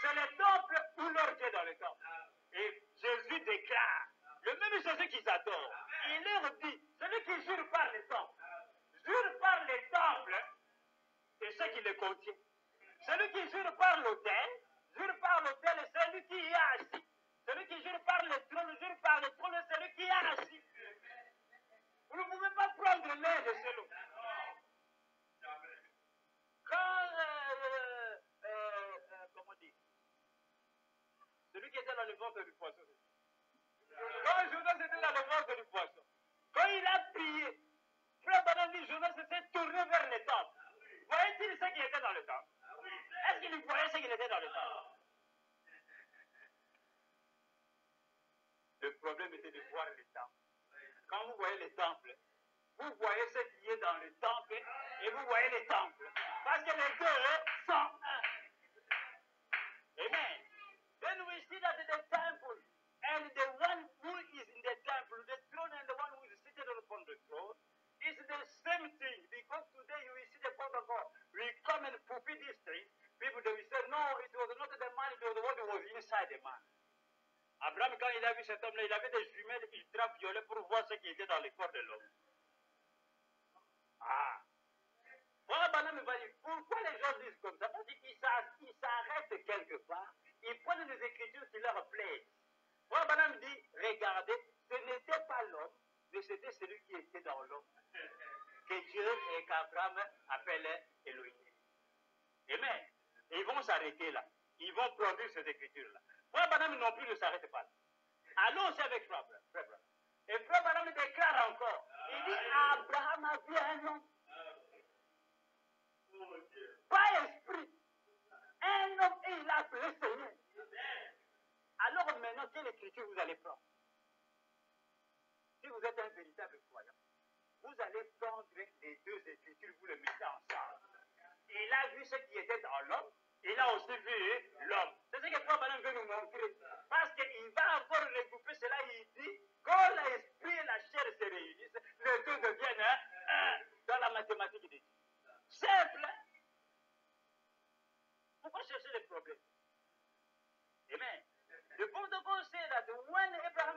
C'est le temple ou l'or qui est dans le temple. Et Jésus déclare, le même Jésus qu'ils adorent, il leur dit, celui qui jure par le temple, jure par le temple et ce qui le contient. Celui qui jure par l'autel, jure par l'autel et celui qui y est assis. Celui qui jure par le trône, jure par le trône et celui qui y est assis. Vous ne pouvez pas prendre l'un de ceux-là. Quand, comment dire, celui qui était dans le ventre du poisson, quand Jonas était dans le ventre du poisson, quand il a prié, frère Branham dit, Jonas s'est tourné vers le temple. Voyait-il ce qui était dans le temple? Est-ce qu'il voyait ce qui était dans le temple? Le problème était de voir le temple. Quand vous voyez le temple, vous voyez ce qui est dans le temple et vous voyez le temple. Parce que les deux sont un. Amen. Then we see that the temple and the one who is in the temple, the throne and the one who is seated upon the throne, is the same thing. Because today you will see the protocol. We come and fulfill these things. People they will say, no, it was not the man, it was what was inside the man. Abraham, quand il a vu cet homme-là, il avait des jumelles ultraviolets pour voir ce qui était dans le corps de l'homme. Ah! Voilà, Branham va dire, pourquoi les gens disent comme ça? Parce qu'ils s'arrêtent quelque part, ils prennent des écritures qui leur plaisent. Voilà, Branham dit, regardez, ce n'était pas l'homme, mais c'était celui qui était dans l'homme. Que Dieu et qu'Abraham appelaient Elohim. Amen. Et ils vont s'arrêter là. Ils vont produire cette écriture-là. Frère Branham non plus ne s'arrête pas. Allons aussi avec Frère Branham. Et Frère Branham déclare encore. Il dit, Abraham a vu un homme. Pas esprit. Un homme et il a appelé Seigneur. Alors maintenant, quelle écriture vous allez prendre? Si vous êtes un véritable croyant, vous allez prendre les deux écritures, vous les mettez ensemble. Il a vu ce qui était dans l'homme, il a aussi vu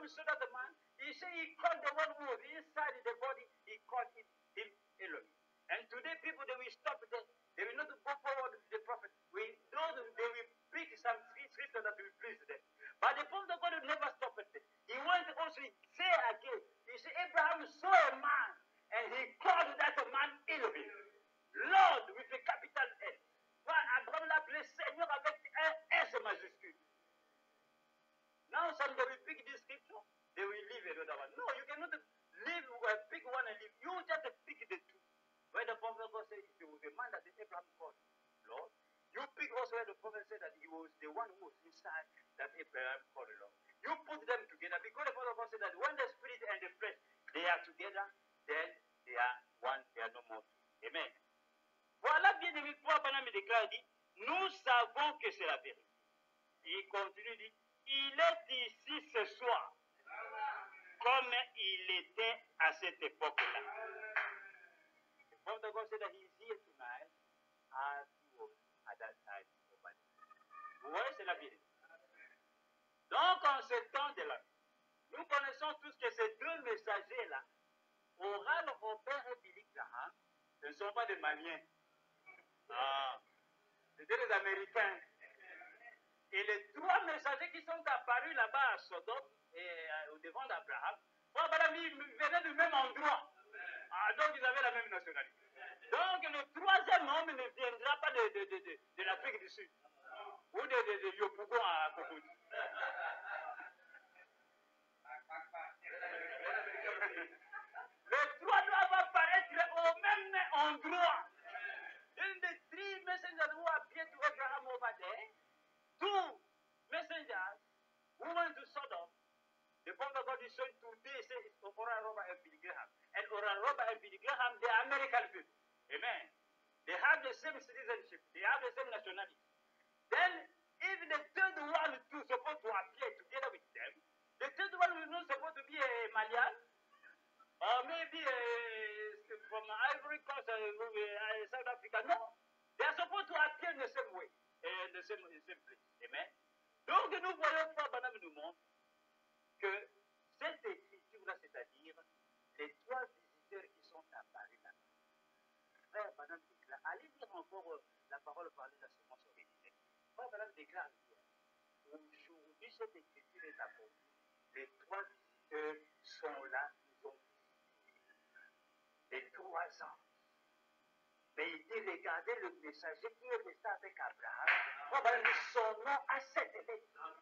Abraham saw that the man, he said he called the one who was inside the body, he called him Elohim. And today people, they will stop there. They will not go forward with the prophet. They will pick some scripture that will please them. But the prophet of God will never stop it. He wants to also say again, he said, Abraham saw a man, and he called that man Elohim. Lord with a capital S. Abraham l'a appelé Seigneur avec un S majuscule. Now some they will pick this scripture, they will leave another one. No, you cannot pick one and leave. You just pick the two. Where the prophet of God said it was the man that Abraham called Lord. You pick also where the prophet said that he was the one who was inside that Abraham called Lord. You put them together because the prophet of God said that when the spirit and the flesh they are together, then they are one, they are no more two. Amen. Voilà, bien aimé, pourquoi Abraham déclare, dit, nous savons que c'est la vérité. Il continue, dit, il est ici ce soir, comme il était à cette époque-là. The prophet of God said that he is here tonight as he was at that time. Vous voyez, c'est la vérité. Donc, en ce temps de là, nous connaissons tous que ces deux messagers-là, Oral Robert et Billy Graham, ce ne sont pas des Maliens. Ah, c'était des Américains. Et les trois messagers qui sont apparus là-bas à Sodome et au devant d'Abraham, ils venaient du même endroit. Ah, donc ils avaient la même nationalité. Donc le troisième homme ne viendra pas de l'Afrique du Sud ou de Yopougon à Cocody. Les trois doivent apparaître au même endroit. In the three messengers who appeared to Abraham over there, two messengers who went to Sodom, the prophet of God is showing today, says it's Oral Roberts and Billy Graham. And Oral Roberts and Billy Graham, they are American people. Amen. They have the same citizenship. They have the same nationality. Then, if the third one too supposed to appear together with them, the third one is not supposed to be a Malian, or maybe from Ivory Coast, South Africa. No. They are supposed to appear in the same way, in the same place. Amen. Donc, nous voyons quoi, Madame nous montre que cette écriture-là, c'est-à-dire les trois visiteurs qui sont apparus là. Frère Madame déclare, allez lire encore la parole parlée de la séquence organisée. Frère Madame déclare hier, aujourd'hui cette écriture est accomplie. Les trois visiteurs sont là, ils ont les 3 ans. Mais il dit, regardez le messager qui est resté avec Abraham. Frère Madame, son nom a cette lettre.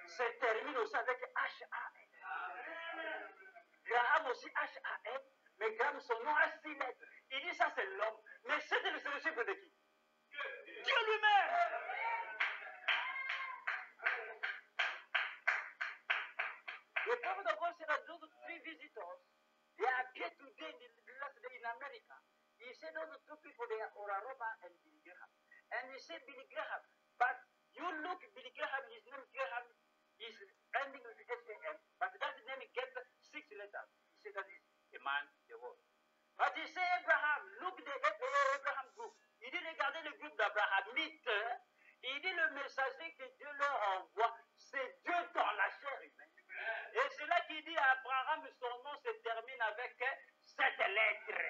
Se termine aussi avec H-A-N. Graham aussi H-A-N, mais Graham son nom a 6 lettres. Il dit ça c'est l'homme. Mais c'était le disciple de qui? Dieu lui-même. The prophet of God said that those 3 visitors, they appeared today in America. He said those 2 people, they are Oral Roberts and Billy Graham. And he said Billy Graham, but you look, Billy Graham, his name Graham is ending with S-A-M, but that name gets 6 letters. He said that is a man, the word. But he said Abraham, look the Abraham group. Il dit regardez le groupe d'Abrahamites. Il dit le messager que Dieu leur envoie, c'est Dieu dans la chair humaine. Et c'est là qu'il dit à Abraham, son nom se termine avec cette lettre.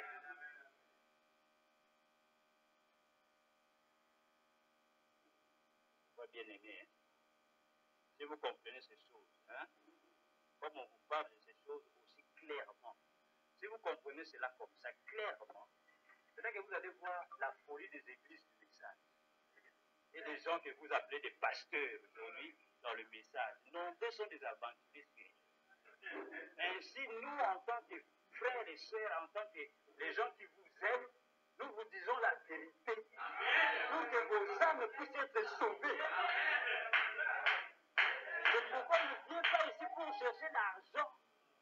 Bien aimé, hein? Si vous comprenez ces choses, hein? Comme on vous parle de ces choses aussi clairement, si vous comprenez cela comme ça clairement, c'est là que vous allez voir la folie des églises du message. Et des gens que vous appelez des pasteurs aujourd'hui dans le message. Nombreux sont des aventuriers spirituels. Ainsi, nous, en tant que frères et sœurs, en tant que les gens qui vous aiment, nous vous disons la vérité pour que vos âmes puissent être sauvées. C'est pourquoi on ne vient pas ici pour chercher l'argent.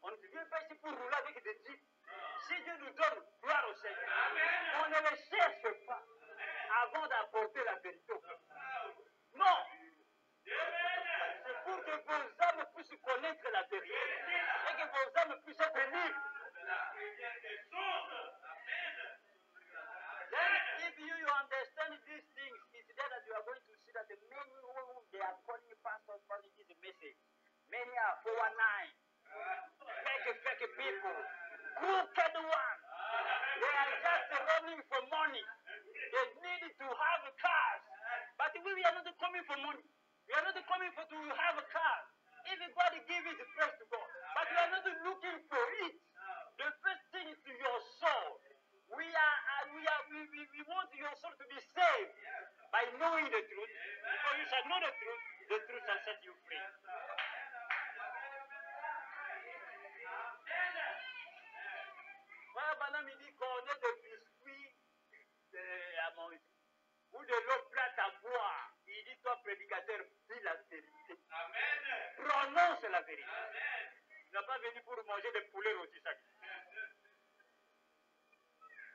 On ne vient pas ici pour rouler avec des jeeps. Si Dieu nous donne, gloire au Seigneur. On ne les cherche pas avant d'apporter la vérité au peuple. Non. C'est pour que vos âmes puissent connaître la vérité et que vos âmes puissent être libres. Then, if you understand these things, it's there that you are going to see that the men who they are calling pastors, 419. Fake people. Crooked one. They are just running for money. They need to have cars. But we are not coming for money. We are not coming to have a car. Everybody give it praise to God. But we are not looking for it. The first thing is your soul. We want your soul to be saved by knowing the truth. For you shall know the truth shall set you free. Voilà, madame, il dit qu'on ait des biscuits à manger ou de l'eau plate à boire. Il dit, toi, prédicateur, dis la vérité. Amen. Prononce la vérité. Amen. Il n'a pas venu pour manger des poulets rôtis chaque jour.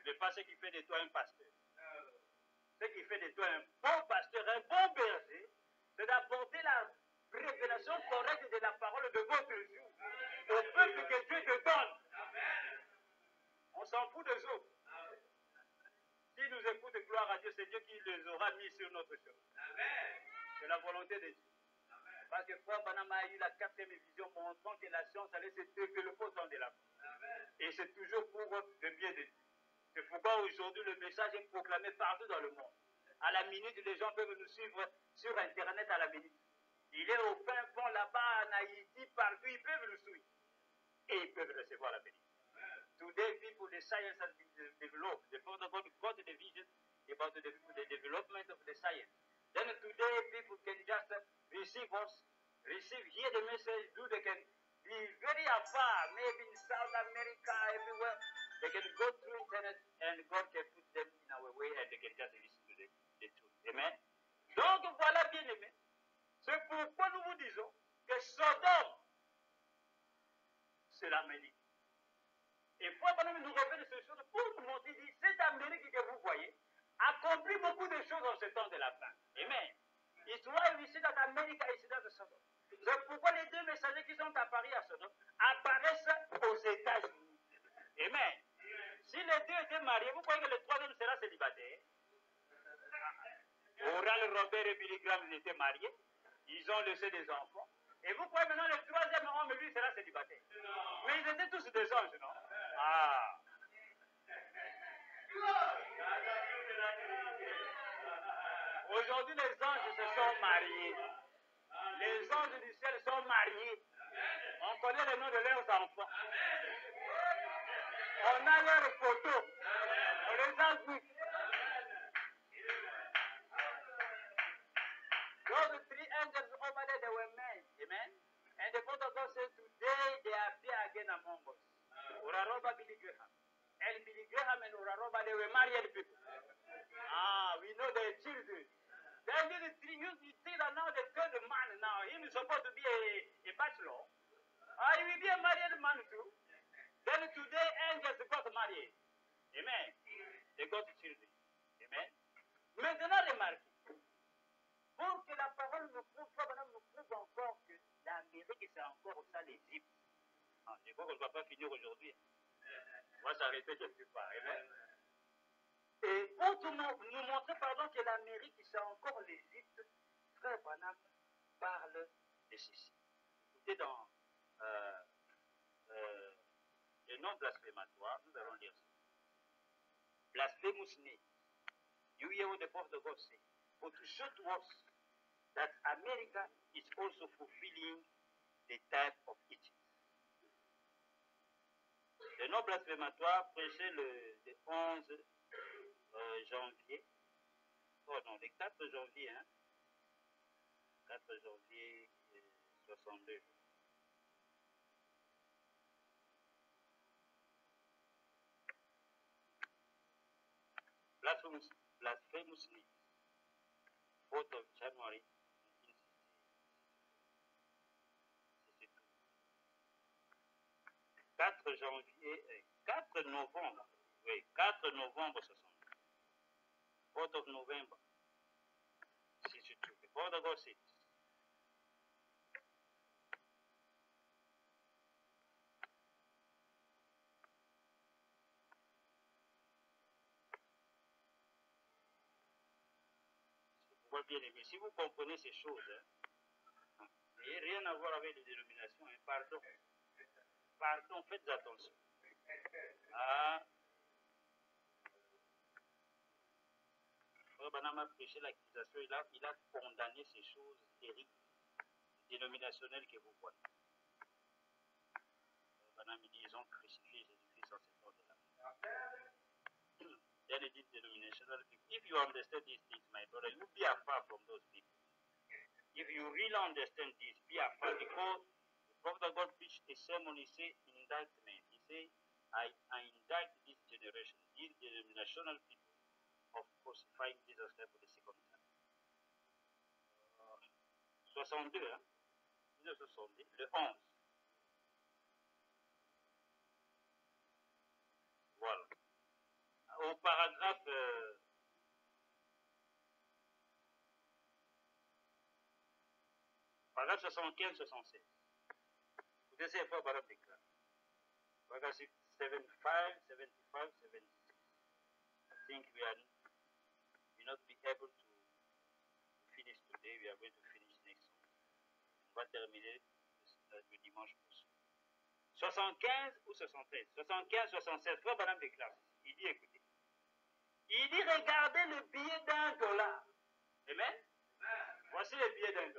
Ce n'est pas ce qui fait de toi un pasteur. Ce qui fait de toi un bon pasteur, un bon berger, c'est d'apporter la révélation correcte de la parole de votre Dieu au peuple que Dieu te donne. On s'en fout des autres. S'ils nous écoutent, gloire à Dieu, c'est Dieu qui les aura mis sur notre chemin. C'est la volonté de Dieu. Parce que Frère Branham a eu la 4e vision montrant que la science allait se développer au temps de la fin. Et c'est toujours pour le bien de Dieu. C'est pourquoi aujourd'hui le message est proclamé partout dans le monde. À la minute, les gens peuvent nous suivre sur Internet à la minute. Il est au fin fond là-bas en Haïti, partout, ils peuvent nous suivre. Et ils peuvent recevoir la vérité. Today, people, the science has been developed. The Father God got the vision about the development of the science. Then today, people can just receive us, hear the message, they can be very afar, maybe in South America, everywhere. They can go through internet and God can put them in our way and they can just listen to the truth. Amen. Donc voilà, bien aimé. C'est pourquoi nous vous disons que Sodome, c'est l'Amérique. Et pour nous révéler ces choses, pour nous montrer, cette Amérique que vous voyez accomplit beaucoup de choses en ce temps de la fin. Amen. Histoire ici dans l'Amérique et ici dans Sodome. C'est pourquoi les deux messagers qui sont apparus à Sodome apparaissent aux États-Unis. Amen. Si les deux étaient mariés, vous croyez que le troisième sera célibataire? Oral, Robert et Billy Graham, ils étaient mariés. Ils ont laissé des enfants. Et vous croyez maintenant le troisième homme, lui, sera célibataire? Mais ils étaient tous des anges, non? Ah. Aujourd'hui, les anges se sont mariés. Les anges du ciel sont mariés. On connaît le nom de leurs enfants. On a leurs photos. On les a vus. Those three angels over there, they were men. Amen. And the Father God said, today they appear again among us. Uraroba, Billy Graham. And Billy Graham and Uraroba, they were married people. Ah, we know their children. Then you see that now the third man now, he is supposed to be a bachelor. He will be a married man too. Then today angels got married. Amen. They got children. Amen. Maintenant, remarquez. Pour que la parole nous prouve, madame nous prouve encore que l'Amérique, c'est encore ça l'Égypte. Ah, je crois qu'on ne va pas finir aujourd'hui. On va s'arrêter quelque part. Amen. Et pour nous montrer, pardon, que l'Amérique, c'est encore l'Égypte, Frère Branham parle de ceci. Écoutez dans le nom blasphématoire, nous allons lire ça. Blasphemous name. You hear what the prophet of God say. But to show to us that America is also fulfilling the type of Egypt. Le nom blasphématoire prêché le 11 janvier. Oh non, le 4 janvier, hein. 4 janvier 62. Blasphemously, 4th of January 1962. 4 janvier, 4 novembre, oui, 4 novembre 62. 4th of November 62. Before the God said, bien aimé, si vous comprenez ces choses, hein, Et rien à voir avec les dénominations, hein. Pardon. Pardon, faites attention. Ah, Banama a prêché l'accusation, il a condamné ces choses terribles, dénominationnelles que vous voyez. Banama dit ils ont crucifié Jésus-Christ en cet ordre-là. Then it is denominational people. If you understand these things, my brother, you be afar from those people. If you really understand this, be afar. Because the prophet of God preached a sermon, he said, indictment. He said, I indict this generation, these denominational people, of crucifying Jesus Christ for the second time. 62, hein? 1962, le 11. Voilà. Au paragraphe paragraphe 75-76. Vous essayez pas par exemple déclare. Paragraphe 75, 75, 76. I think we not be able to finish today. We are going to finish next week. On va terminer le dimanche prochain. 75 ou 73? 75, 76. Frère Branham déclare. Il dit, écoutez. Il dit, regardez le billet $1. Amen? Voici le billet $1.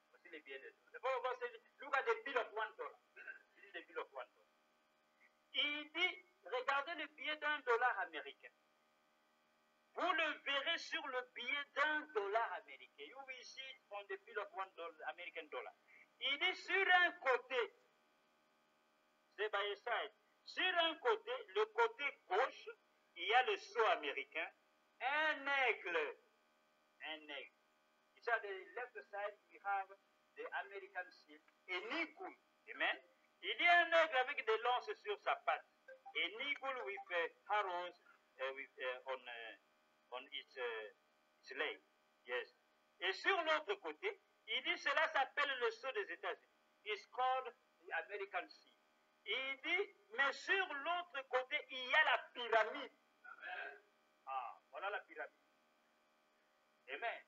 Voici les billets $1. C'est pas encore, look at the bill of $1. Il dit le bill of $1. Il dit, regardez le billet $1 américain. Vous le verrez sur le billet $1 américain. You will see it on the bill of $1 American dollar. Il dit sur un côté, c'est by side, sur un côté, le côté gauche, il y a le sceau américain, un aigle. Un aigle. It's at the left side, we have the American seal, an eagle. Amen. Il y a un aigle avec des lances sur sa patte. An eagle with arrows on its leg. Yes. Et sur l'autre côté, il dit cela s'appelle le sceau des États-Unis. It's called the American Sea. Il dit, mais sur l'autre côté, il y a la pyramide. Amen. Ah, voilà la pyramide. Amen.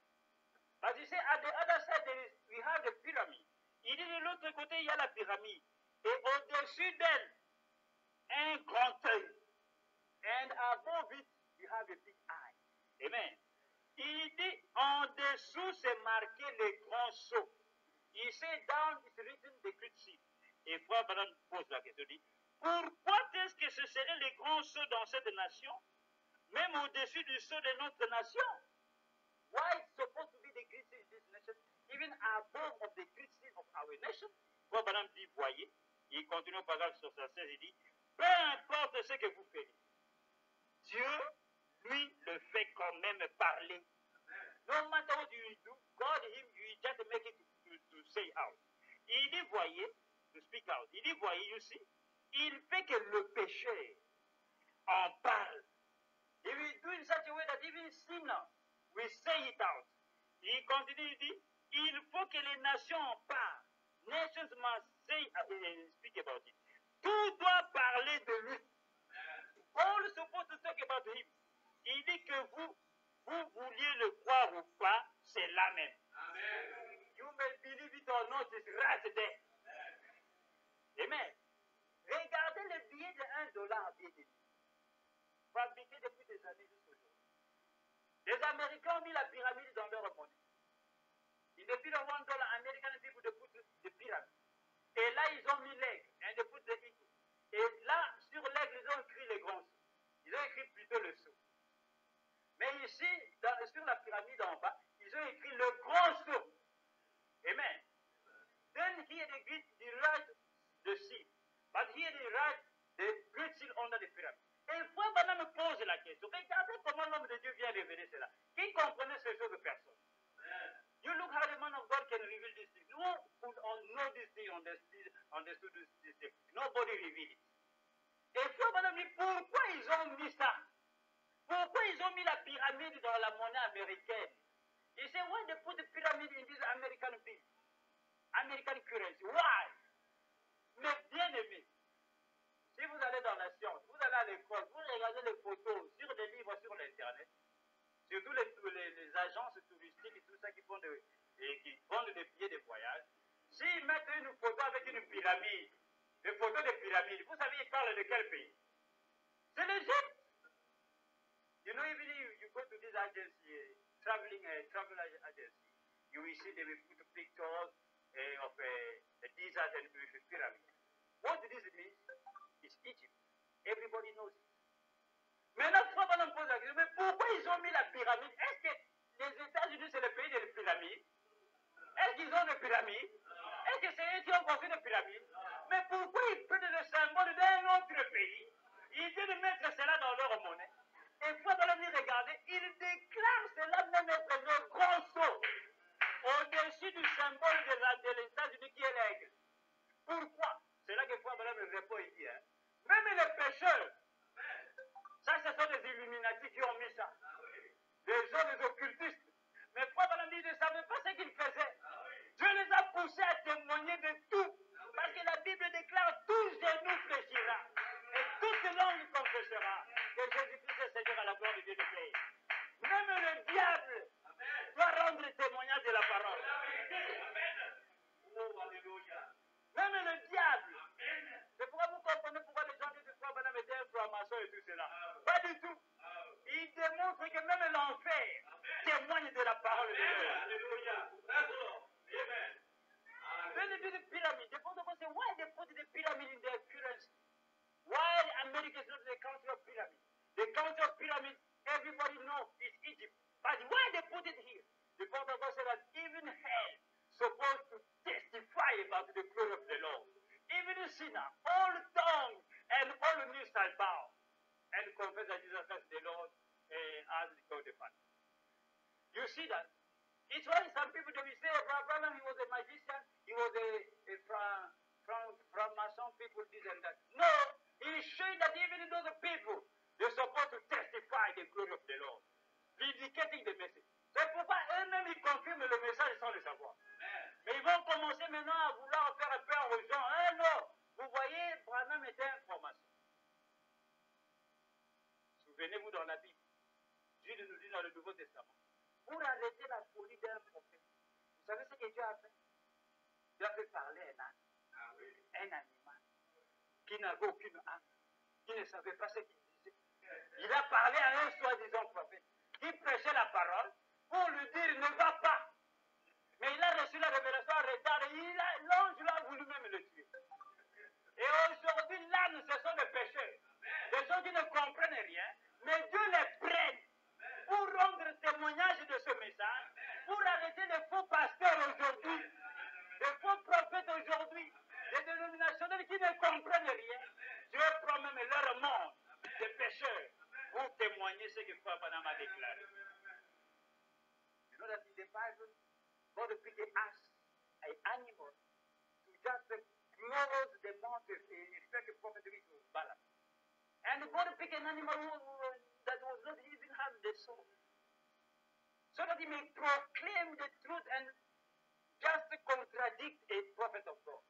But you say, at the other side, we have the pyramid. Il dit, de l'autre côté, il y a la pyramide. Et au-dessus d'elle, un grand œil. And above it, you have a big eye. Amen. Il dit, en dessous, c'est marqué le grand sceau. Il say, down is written the great sea. Et Frère Branham pose la question, dit, pourquoi est-ce que ce serait le grand sceau dans cette nation, même au-dessus du sceau de notre nation? Why it's supposed to be the great sea in this nation, even above of the great sea of our nation? Frère Branham dit, voyez, il continue au paragraphe 76, il dit, peu importe ce que vous faites, Dieu, lui, le fait quand même parler. No matter what you do, God, him, you just make it to say out. Il dit, voyez, to speak out. Il dit, voyez, you see, il fait que le péché en parle. If we do in such a way that even sinner, we say it out. Il continue, il dit, il faut que les nations en parlent. Nations must say, speak about it. Tout doit parler de lui. All is supposed to talk about him. Il dit que vous vouliez le croire ou pas, c'est là même. Amen. You may believe it or not, it's right there. Amen. Regardez le billet de $1 bien dit. Fabriqué depuis des années jusqu'à aujourd'hui. Les Américains ont mis la pyramide dans leur monnaie. In the bill of $1, American people they put the pyramid. Et là, ils ont mis l'aigle. And they put the eagle. Et là, sur l'aigle, ils ont écrit les grands sceaux. Ils ont écrit plutôt le sceau. Mais ici, sur la pyramide en bas, ils ont écrit le grand sceau. Amen. Then here they write the seal. But here they write the great seal under the pyramid. Et Frère Branham me pose la question. Regardez comment l'homme de Dieu vient révéler cela. Qui comprenait ces choses de personne? You look how the man of God can reveal this thing. Who could know this thing, understood this thing? Nobody revealed it. Et Frère Branham dit, pourquoi ils ont mis ça? Pourquoi ils ont mis la pyramide dans la monnaie américaine? He said, why they put the pyramid in this American bill? American currency. Why? Mais bien aimé, si vous allez dans la science, vous allez à l'école, vous regardez les photos sur les livres sur l'internet, surtout les agences touristiques et tout ça qui font et qui vendent des billets de voyage, s'ils mettent une photo avec une pyramide, une photo de pyramide, vous savez, ils parlent de quel pays? C'est l'Égypte. You know, even you go to this agency, travel agency, you will see they will put pictures of a desert and with a pyramid. What this means is Egypt. Everybody knows it. Maintenant, pourquoi on pose la question, mais pourquoi ils ont mis la pyramide? Est-ce que les États-Unis, c'est le pays des pyramides? Est-ce qu'ils ont des pyramides? Est-ce que c'est eux qui ont construit des pyramides? Mais pourquoi ils prennent le symbole d'un autre pays? Ils disent de mettre cela dans leur monnaie. Et pourquoi on dit, regardez, ils déclarent cela même être le grand sceau au-dessus du symbole de les États-Unis qui est l'aigle. Pourquoi? C'est là que fois Madame le répond ici. Hein. Même les pêcheurs, ça ce sont des Illuminati qui ont mis ça. Des gens, des occultistes. Mais pourquoi Madame dit, ne savait pas ce qu'ils faisaient. Dieu les a poussés à témoigner de tout. Parce que la Bible déclare tout genou fléchira. Et toute langue confessera que Jésus-Christ est Seigneur à la gloire de Dieu de paix. Même le diable doit rendre témoignage de la parole. Oh, alléluia. Même le diable. C'est pourquoi vous comprenez pourquoi les gens disent que Frère Branham était un franc-maçon et tout cela. Pas du tout. Il démontre que même l'enfer témoigne de la parole de Dieu. Alléluia. Amen. When they do the pyramid, the people say, why they put the pyramid in their currency? Why America is not the country of pyramid? The country of pyramid, everybody knows, is Egypt. But why they put it here? The Bible said that even hell supposed to testify about the glory of the Lord. Even a sinner, all tongue and all knees shall bow and confess that Jesus Christ is the Lord as God the Father. You see that? It's why some people they will say, Abraham, he was a magician, he was from Mason people, this and that. No, he's showing that even those people, they're supposed to testify the glory of the Lord, vindicating the message. C'est pourquoi eux-mêmes ils confirment le message sans le savoir. Mais ils vont commencer maintenant à vouloir faire peur aux gens. Hein, non, vous voyez, Branham était un franc-maçon. Souvenez-vous dans la Bible, Dieu nous dit dans le Nouveau Testament, pour arrêter la folie d'un prophète, vous savez ce que Dieu a fait? Dieu a fait parler un âne, un animal, qui n'avait aucune âme, qui ne savait pas ce qu'il disait. Il a parlé à un soi-disant prophète, qui prêchait la parole, pour lui dire ne va pas. Mais il a reçu la révélation en retard et l'ange l'a voulu même le tuer. Et aujourd'hui, l'âne, ce sont des pécheurs, des gens qui ne comprennent rien, mais Dieu les prenne pour rendre témoignage de ce message, pour arrêter les faux pasteurs aujourd'hui, les faux prophètes aujourd'hui, les dénominationnels qui ne comprennent rien. Dieu prend même leur monde des pécheurs pour témoigner ce que Frère Branham a déclaré. You know that in the Bible, God picked us, an animal, to just close the mouth and expect a prophet to be Balaam. And God picked an animal that was not even have the soul, so that he may proclaim the truth and just contradict a prophet of God,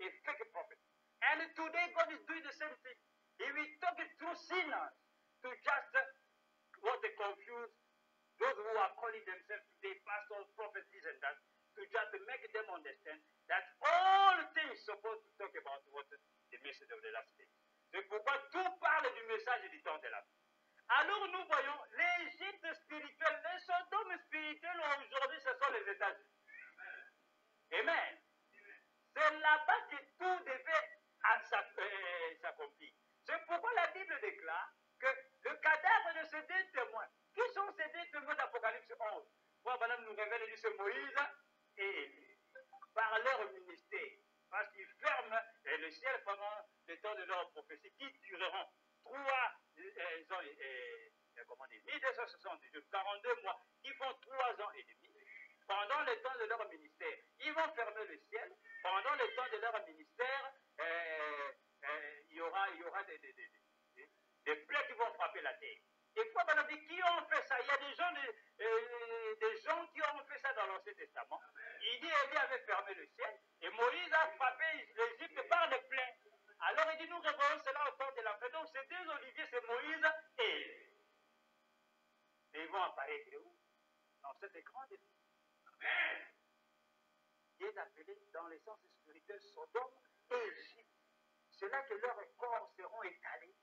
a fake prophet. And today God is doing the same thing. He will talk through sinners to just what they confuse those who are calling themselves today pastors, prophets, this and that, to just make them understand that all things supposed to talk about what the message of the last day. C'est pourquoi tout parle du message du temps de la fin. Alors nous voyons l'Égypte spirituelle, les Sodomes spirituels aujourd'hui, ce sont les États-Unis. Amen. C'est là-bas que tout devait s'accomplir. C'est pourquoi la Bible déclare que le cadavre de ces deux témoins, qui sont ces deux témoins d'Apocalypse 11, Frère Branham nous révèle ici Moïse et Élie, par leur ministère, parce qu'ils ferment le ciel pendant le temps de leur prophétie, qui dureront 3 ans comment dire, 1270 jours, 42 mois, ils font 3 ans et demi. Pendant le temps de leur ministère, ils vont fermer le ciel. Pendant le temps de leur ministère, il y aura des plaies qui vont frapper la terre. Et quoi, on a dit, qui ont fait ça? Il y a des gens qui ont fait ça dans l'Ancien Testament. Il dit, Élie avait fermé le ciel, et Moïse a frappé l'Égypte par les plaies. Alors il dit, nous revoyons cela au temps de la fin. Donc ces deux oliviers, c'est Moïse et Élie. Et ils vont apparaître où? Dans cet écran de vie. qui est appelé dans le sens spirituel Sodome et Égypte. C'est là que leurs corps seront étalés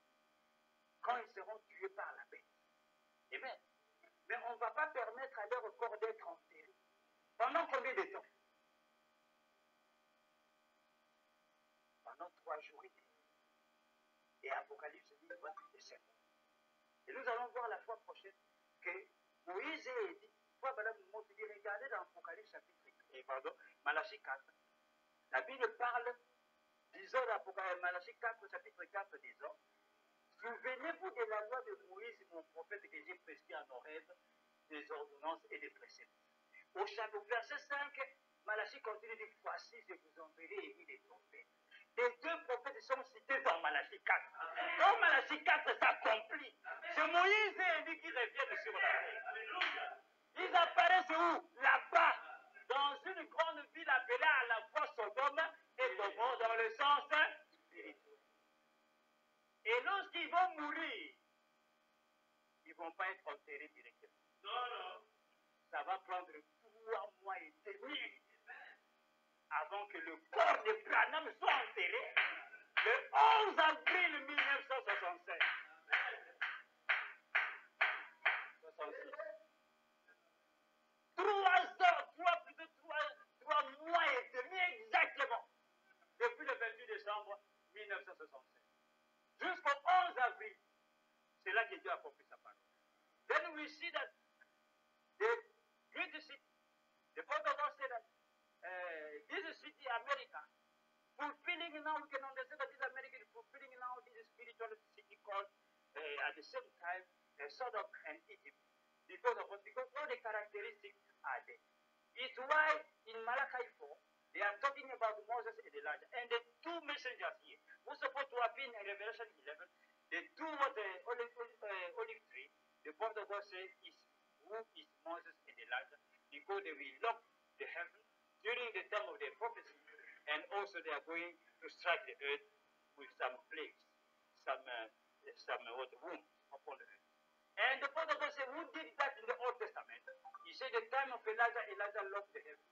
quand ils seront tués par la bête. Amen. Mais on ne va pas permettre à leur corps d'être enterrés. Pendant combien de temps? Pendant 3 jours et demi. Et Apocalypse dit 28 et Et nous allons voir la fois prochaine que Moïse et dit, regardez dans Apocalypse chapitre Malachie 4. La Bible parle, disons dans Malachie 4, chapitre 4, disons, souvenez-vous de la loi de Moïse, mon prophète, que j'ai prescrit à Horeb, des ordonnances et des préceptes. Au verset 5, Malachie continue de dire, voici, je vous enverrai et des prophètes. Les 2 prophètes sont cités dans Malachie 4. Quand Malachie 4 s'accomplit, c'est Moïse et Élie qui reviennent sur la terre. Ils apparaissent où? Là-bas, dans une grande ville appelée à la fois Sodome et Gomorrhe, dans le sens spirituel. Et lorsqu'ils vont mourir, ils ne vont pas être enterrés directement. Non. Ça va prendre 3 mois et demi avant que le corps de Branham soit enterré le 11 avril 1965. 66. 3 mois et demi exactement, depuis le 28 décembre 1965. Jusqu'au 11 avril, c'est là que Dieu a compris sa parole. Then we see that the great city, the Protestant say that this city, America, fulfilling now, we can understand that this America is fulfilling now this spiritual city called, at the same time, Sodom and Egypt. Because all the characteristics are there. It's why in Malachi 4, they are talking about Moses and Elijah. And the 2 messengers here, who supposed to appear in Revelation 11, the 2 was the olive tree. The prophet of God says, who is Moses and Elijah? Because they will lock the heaven during the time of their prophecy. And also they are going to strike the earth with some plagues, some wounds upon the earth. And the prophet of God said, who did that in the Old Testament? He said, the time of Elijah, Elijah locked the heaven.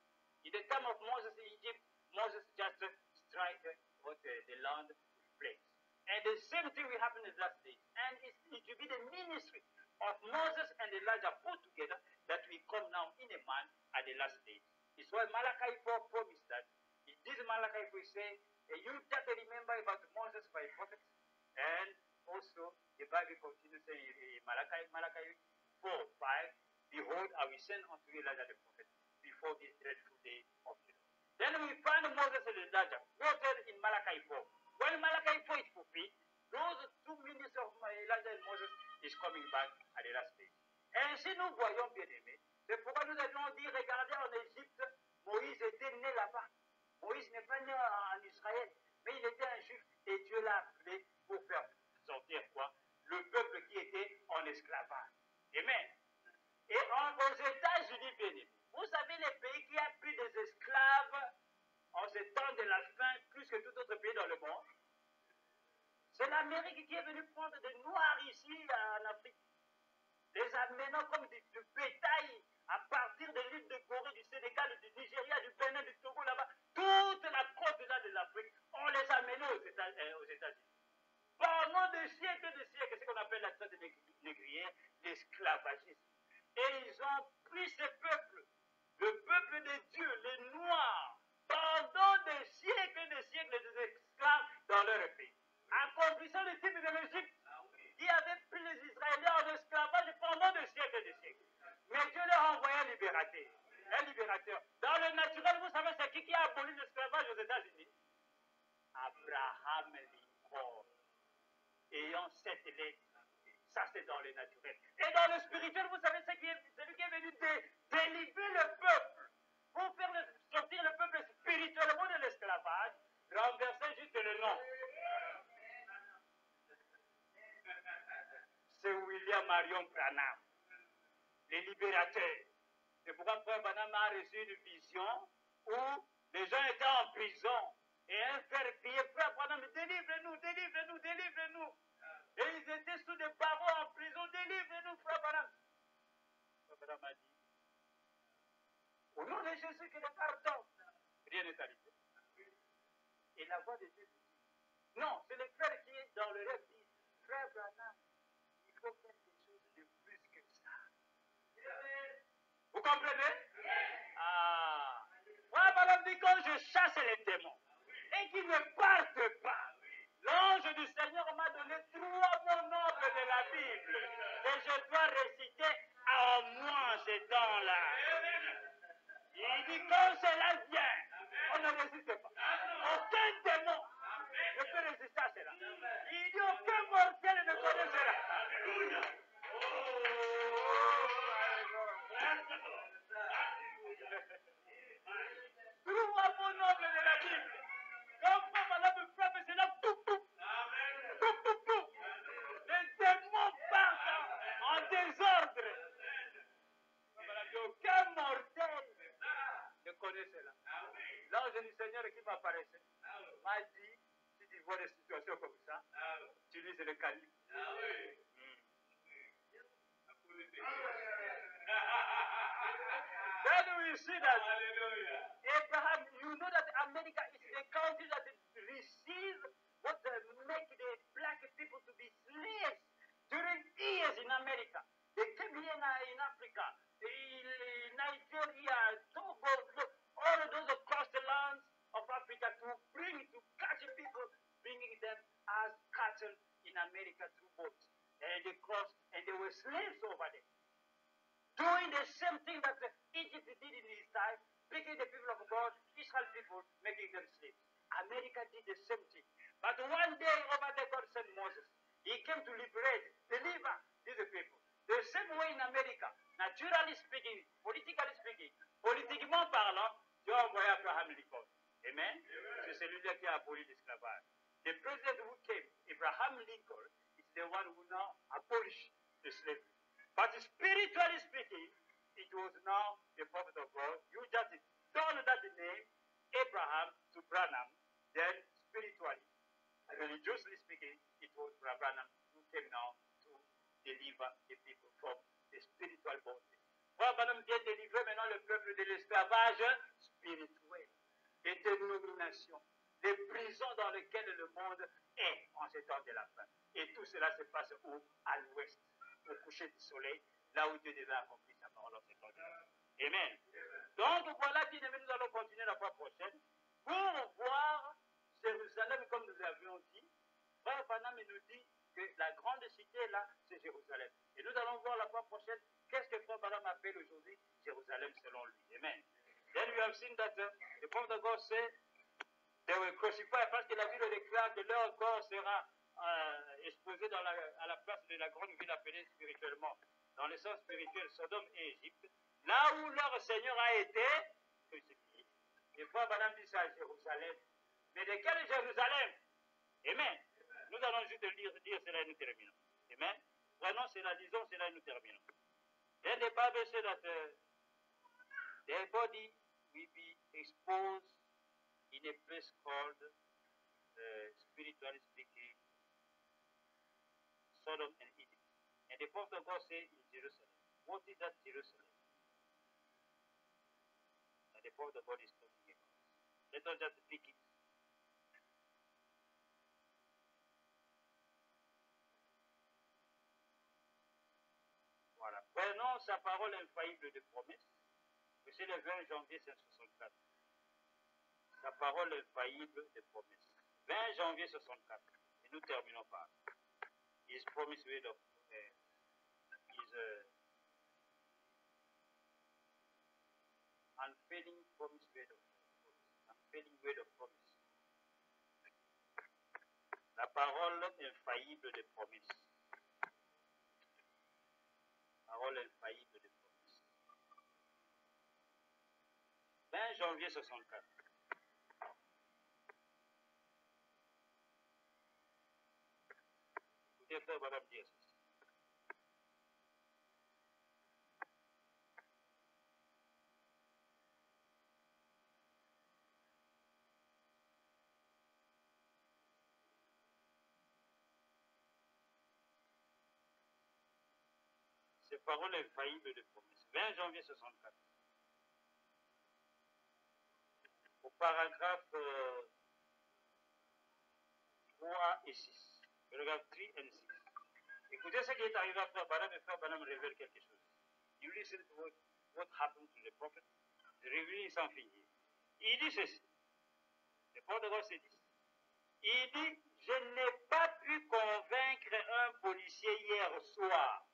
In the time of Moses in Egypt, Moses just strike the land with plagues. And the same thing will happen in the last days. And it will be the ministry of Moses and Elijah put together that will come now in a man at the last days. It's why Malachi 4 promised that. In this Malachi 4 is saying, you just remember about Moses by prophets. And also, the Bible continues saying in Malachi 4, 5, behold, I will send unto you Elijah the prophet before this dreadful day of the Lord. Then we find Moses and Elijah quoted in Malachi 4. When Malachi 4 is fulfilled, those 2 ministers of Elijah and Moses is coming back at the last day. Ainsi nous voyons, bien aimés, c'est pourquoi nous avions dit, regardez en Égypte, Moïse était né là-bas. Moïse n'est pas né en Israël, mais il était un juif et Dieu l'a appelé pour faire sortir quoi? Le peuple qui était en esclavage. Amen. Et aux États-Unis, bien aimés, vous savez les pays qui ont pris des esclaves en ce temps de la faim, plus que tout autre pays dans le monde, c'est l'Amérique qui est venue prendre des Noirs ici en Afrique, les amenant comme du bétail à partir de l'île de Corée, du Sénégal, du Nigeria, du Bénin, du Togo, là-bas, toute la côte là de l'Afrique, on les amenait aux États-Unis. Pendant des siècles, c'est ce qu'on appelle la traite négrière, l'esclavagisme. Et ils ont pris ce peuple, le peuple de Dieu, les Noirs, pendant des siècles des esclaves dans leur pays. Accomplissant le type de l'Égypte, qui avait pris les Israéliens en esclavage pendant des siècles. Mais Dieu leur a envoyé un libérateur. Dans le naturel, vous savez, c'est qui a aboli l'esclavage aux États-Unis? Abraham Lincoln. Ayant cette lettre, ça c'est dans le naturel. Et dans le spirituel, vous savez, c'est lui qui est venu délivrer le peuple pour faire sortir le peuple spirituellement de l'esclavage, renverser juste le nom. C'est William Marion Branham, le libérateur. C'est pourquoi Frère Branham a reçu une vision où les gens étaient en prison et un frère criait, Frère Branham, délivre-nous, délivre-nous, délivre-nous. Et ils étaient sous des barreaux en prison, délivre-nous, Frère Branham. Frère Branham a dit, au nom pas de Dieu. Non, c'est le frère qui est dans le rêve dit, frère Branham, il faut faire des choses de plus que ça. Vous comprenez? Ah. Voilà, madame dit quand je chasse les démons et qu'ils ne partent pas. L'ange du Seigneur m'a donné 3 mots nobles de la Bible et je dois réciter à moins ces temps-là. Il dit quand cela vient, on ne résiste pas. Aucun démon ne peut résister à cela. Il dit aucun mortel ne connaît cela. Trois mots nobles de la Bible. Quand madame me frappe, c'est là, pou, pou, pou, pou, pou. Les démons partent en désordre. Aucun mortel ne connaît cela. L'ange du Seigneur qui m'apparaissait m'a dit, si tu vois des situations comme ça, utilise le calibre. Then we see that Abraham, you know that America is the country that received what make the black people to be slaves during years in America. They came here in Africa, in Nigeria, Togo, all of those across the lands of Africa to catch people, bringing them as cattle in America through boats. And they crossed, and they were slaves over there. Doing the same thing that Egypt did in his time, picking the people of God, Israel people, making them slaves. America did the same thing. But one day over there, God sent Moses. He came to deliver these people. The same way in America, naturally speaking, politiquement parlant, Dieu a envoyé Abraham Lincoln. Amen. C'est celui-là qui a aboli l'esclavage. The president who came, Abraham Lincoln, is the one who now abolished the slavery. But spiritually speaking, it was now the prophet of God. You just turn that name, Abraham, to Branham. Then spiritually, religiously speaking, it was Branham who came now to deliver the people from the spiritual bondage. Voilà, Branham vient délivrer maintenant le peuple de l'esclavage spirituel, des dénominations, des prisons dans lesquelles le monde est en ce temps de la fin. Et tout cela se passe où? À l'ouest. Au coucher du soleil, là où Dieu devait accomplir sa parole en ce temps. Amen. Donc voilà, bien aimé, nous allons continuer la fois prochaine pour voir Jérusalem comme nous l'avions dit. Frère Branham nous dit que la grande cité là, c'est Jérusalem. Et nous allons voir la fois prochaine qu'est-ce que Frère Branham appelle aujourd'hui Jérusalem selon lui. Amen. Then we have seen that the prophet of God said they were crucified parce que la Bible déclare que leur corps sera exposé à la place de la grande ville appelée spirituellement, dans le sens spirituel, Sodome et Égypte, là où leur Seigneur a été crucifié. Et Frère Branham dit ça à Jérusalem. Mais de quel Jérusalem? Amen. Nous allons juste dire cela et nous terminons. Amen. Vraiment, c'est la disons, cela et nous terminons. Then the Bible said that their body will be exposed in a place called, spiritually speaking, Sodom and Egypt. And the prophet of God said in Jerusalem. What is that Jerusalem? And the prophet of God is talking about. Let us just pick it. Voilà. Prenons sa parole infaillible de promesse. C'est le 20 janvier 1964. Sa parole infaillible de promesse. 20 janvier 64. Et nous terminons par His promise word of unfailing promise word of unfailing word of promise. La parole infaillible de promesse. Parole infaillible de promesse. 20 janvier 64. Écoutez, frère, madame, dire ceci. Ces paroles infaillibles de promesse. 20 janvier 64. Au paragraphe 3 et 6. Regarde 3 et 6. Écoutez ce qui est arrivé à Frère Branham, et Frère Branham révèle quelque chose. You listen to what happened to the prophet. Révélé sans finir. Il dit ceci. Le porte-parole c'est dit. Il dit, je n'ai pas pu convaincre un policier hier soir.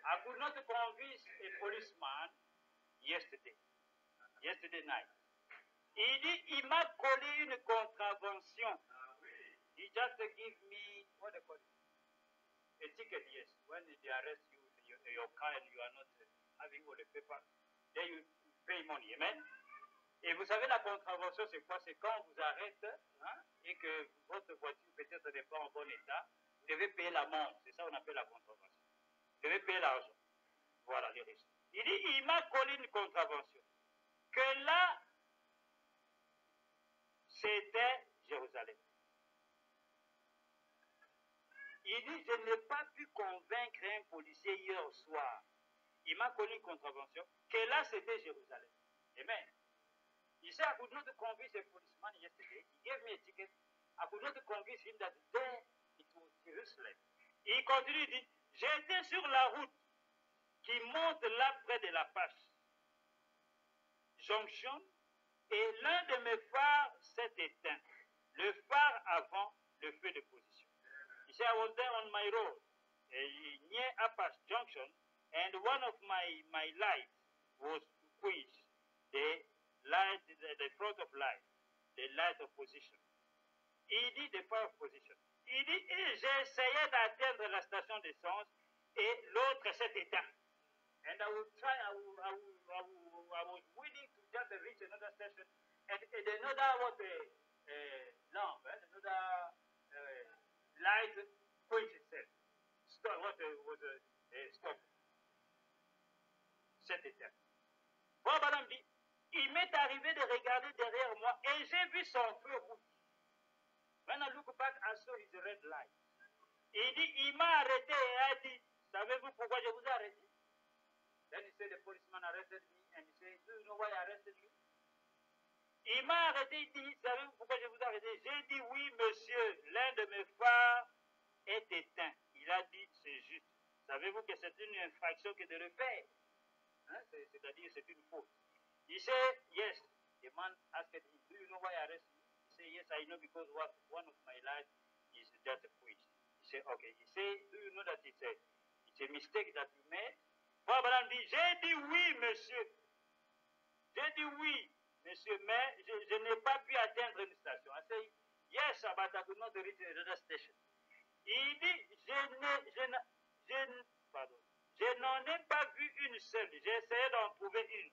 I could not convince a policeman yesterday night. Il dit, il m'a collé une contravention. He just give me, what they call it? A ticket, yes. When they arrest you with your car and you are not having all the paper, then you pay money, amen? Et vous savez, la contravention, c'est quoi? C'est quand on vous arrête et que votre voiture peut-être n'est pas en bon état, vous devez payer l'amende. C'est ça qu'on appelle la contravention. Vous devez payer l'argent. Voilà les risques. Il dit, il m'a collé une contravention. Que là, c'était Jérusalem. Il dit, je n'ai pas pu convaincre un policier hier soir. Il m'a collé une contravention. Que là, c'était Jérusalem. Amen. He said, I could not convince a policeman yesterday. He gave me a ticket. I could not convince him that there it was Jerusalem. Il continue, il dit, j'étais sur la route qui monte là près de la Pache Jonction et l'un de mes phares s'est éteint. Le phare avant le feu de position. He said, I was there on my road near Apache Junction and one of my lights was quenched. The front of light, the light of position. Il dit the fire of position. Il dit, et j'essayais d'atteindre la station d'essence et l'autre s'est éteint. And I was willing to just reach another station and another lamp, another light quenched itself. Stop. S'est éteint. Bon, madame dit, il m'est arrivé de regarder derrière moi et j'ai vu son feu rouge. When I look back, I saw his red light. Il dit, il m'a arrêté et a dit, savez-vous pourquoi je vous ai arrêté? Then he said, the policeman arrested me and he said, do you know why I arrested you? Il m'a arrêté, il dit, savez-vous pourquoi je vous ai arrêté? J'ai dit, oui, monsieur, l'un de mes phares est éteint. Il a dit, c'est juste. Savez-vous que c'est une infraction que de le faire? C'est-à-dire, c'est une faute. He said, yes. The man asked him, do you know why I arrested you? He said, yes, I know because one of my lights is just a quiz. He said, okay. He said, do you know that it's a mistake that you made? Bon, madame dit, j'ai dit oui, monsieur. J'ai dit oui, monsieur, mais je n'ai pas pu atteindre une station. I said, yes, but I could not reach another station. Il dit, je n'en ai pas vu une seule. J'ai essayé d'en trouver une.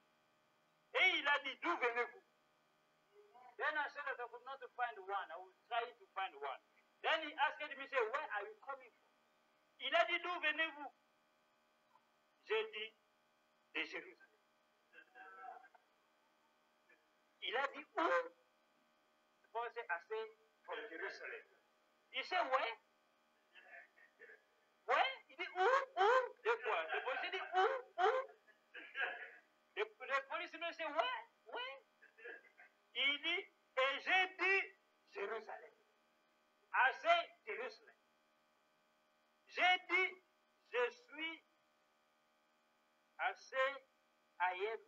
Et il a dit, d'où venez-vous? Then I said that I could not find one. I was trying to find one. Then he asked me, say, where are you coming from? Il a dit, d'où venez-vous? J'ai dit, de Jérusalem. Il a dit, où? Je pense assez from Jerusalem. Il sait, where? Where? Il dit, où? Deux fois. Le policier dit, où? Le policier me dit, where? Il dit, et j'ai dit, Jérusalem. I say, Jérusalem. J'ai dit, je suis assez I am.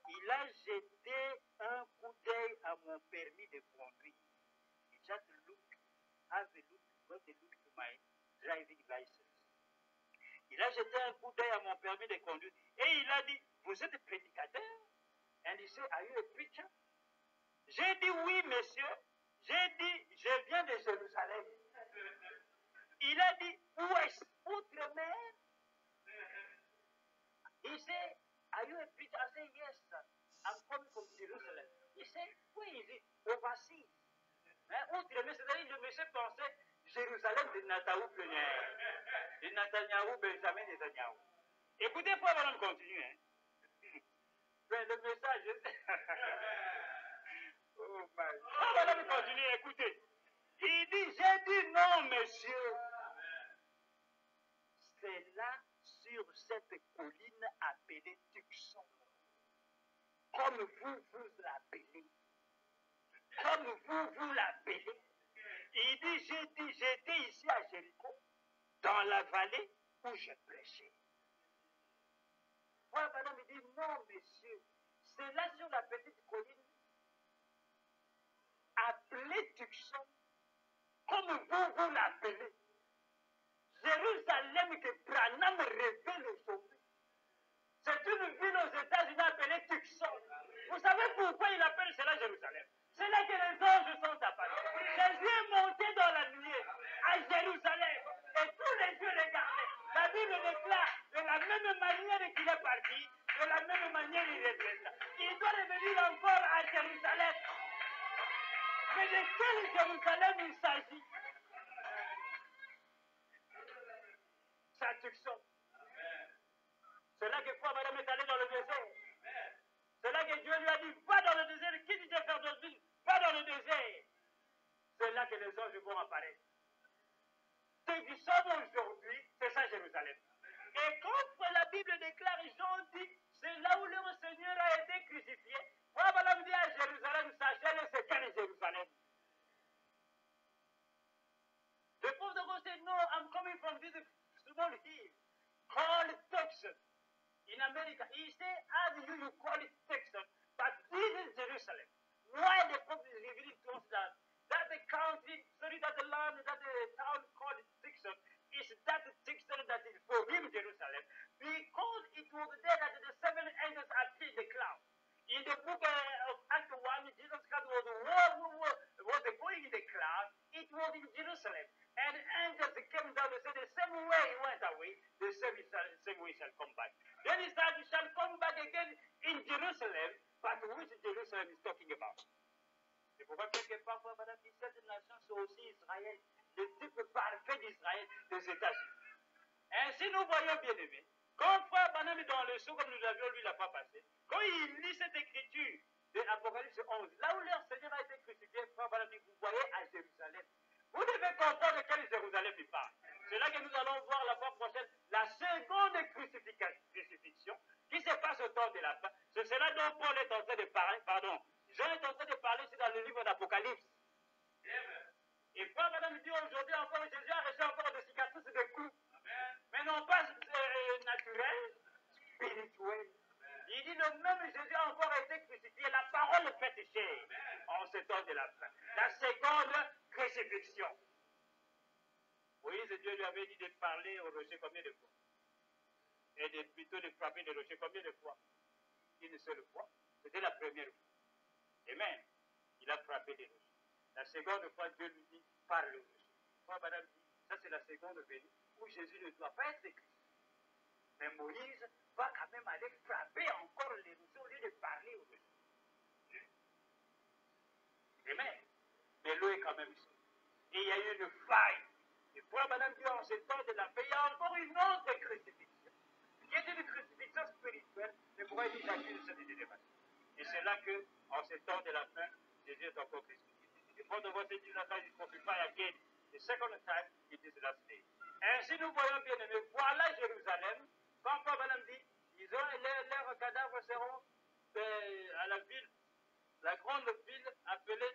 Il a jeté un coup d'œil à mon permis de conduire. He just got a look to my driving license. Il a jeté un coup d'œil à mon permis de conduire et il a dit, vous êtes prédicateur? And he said, are you a preacher? J'ai dit oui, monsieur. J'ai dit, je viens de Jérusalem. Il a dit, où est-ce? Outre-mer? He said, are you a preacher? I said, yes, sir. I'm coming from Jerusalem. He said, where is it? Overseas. Outre-mer, c'est-à-dire, le monsieur pensait, Jérusalem de Netanyahou, Benjamin Netanyahu. Écoutez, faut avant de continuer. Hein. Le message, oh my God. Avant de continuer, écoutez. Il dit, j'ai dit non, monsieur. C'est là, sur cette colline appelée Tucson. Comme vous l'appelez. Comme vous l'appelez. Il dit, j'étais ici à Jéricho, dans la vallée où j'ai prêché. Moi, madame, il dit, non, monsieur, c'est là sur la petite colline, appelée Tucson, comme vous l'appelez. Jérusalem que Branham révèle aujourd'hui. C'est une ville aux États-Unis appelée Tucson. Vous savez pourquoi il appelle cela Jérusalem? C'est là que les anges sont apparus. Jésus est monté dans la nuée à Jérusalem et tous les yeux regardaient. La Bible déclare de la même manière qu'il est parti, de la même manière il reviendra. Il doit revenir encore à Jérusalem. Mais de quel Jérusalem il s'agit? C'est à Tucson. C'est là que Frère Madame est allé dans le désert. C'est là que Dieu lui a dit, va dans le désert, quitte Jeffersonville, va dans le désert. C'est là que les anges vont apparaître. Ceux qui sont aujourd'hui, c'est ça Jérusalem. Et quand la Bible déclare, Jean dit, c'est là où le Seigneur a été crucifié. Frère Madame dit à Jérusalem, sachez-le, c'est quel Jérusalem? The prophet of God said, no, I'm coming from this small hill called Texas. In America, he said, as you call it Texas, but this is Jerusalem. Why the prophet is revealing to us that the country, sorry, that the land, that the town called Texas, is that Texas that is for him Jerusalem, because it was there that the seven angels appeared in the cloud. In the book of Acts 1, Jesus Christ was going in the cloud. It was in Jerusalem. And angels came down and said, the same way he went away, the same way shall come back. Then he said, he shall come back again in Jerusalem, but which Jerusalem is talking about? C'est pourquoi quelque part, madame, cette nation, c'est aussi Israël, le type parfait d'Israël des États-Unis. Ainsi, nous voyons, bien aimés, quand Frère Branham est dans le saut, comme nous l'avions lu la fois passée, quand il lit cette écriture de Apocalypse 11, là où leur Seigneur a été crucifié, Frère Branham dit, vous voyez à Jérusalem. Vous devez comprendre de quel Jérusalem il parle. C'est là que nous allons voir la fois prochaine la seconde crucifixion qui se passe au temps de la fin. C'est cela dont Paul est en train de parler, pardon, Jean est en train de parler, c'est dans le livre d'Apocalypse. Et Frère Madame dit aujourd'hui encore, Jésus a reçu encore des cicatrices de coups. Mais non pas naturelles, spirituelles. Il dit le même Jésus a encore été crucifié, la parole faite chair en ce temps de la fin. La seconde crucifixion. Moïse, Dieu lui avait dit de parler au rocher combien de fois? Et plutôt de frapper le rocher combien de fois? Une seule fois. C'était la première fois. Amen. Il a frappé les rochers. La seconde fois, Dieu lui dit, parle au rocher. Moi, madame dit, ça c'est la seconde venue où Jésus ne doit pas être crucifié. Mais Moïse va quand même aller frapper encore les rochers au lieu de parler au rocher. Amen. Mais l'eau est quand même ici. Et il y a eu une faille. Et pour madame dit, en ce temps de la paix, il y a encore une autre crucifixion. Qui est une crucifixion spirituelle, mais pourquoi il dit j'accuse cette idée de façon. Et c'est là que, en ce temps de la fin, Jésus est encore crucifié. Et pour de votre dit, il ne crucify again. The second time, it is last day. Ainsi, nous voyons bien aimé, voilà Jérusalem. Quand Paul Madame dit, leurs cadavres seront à la ville, la grande ville appelée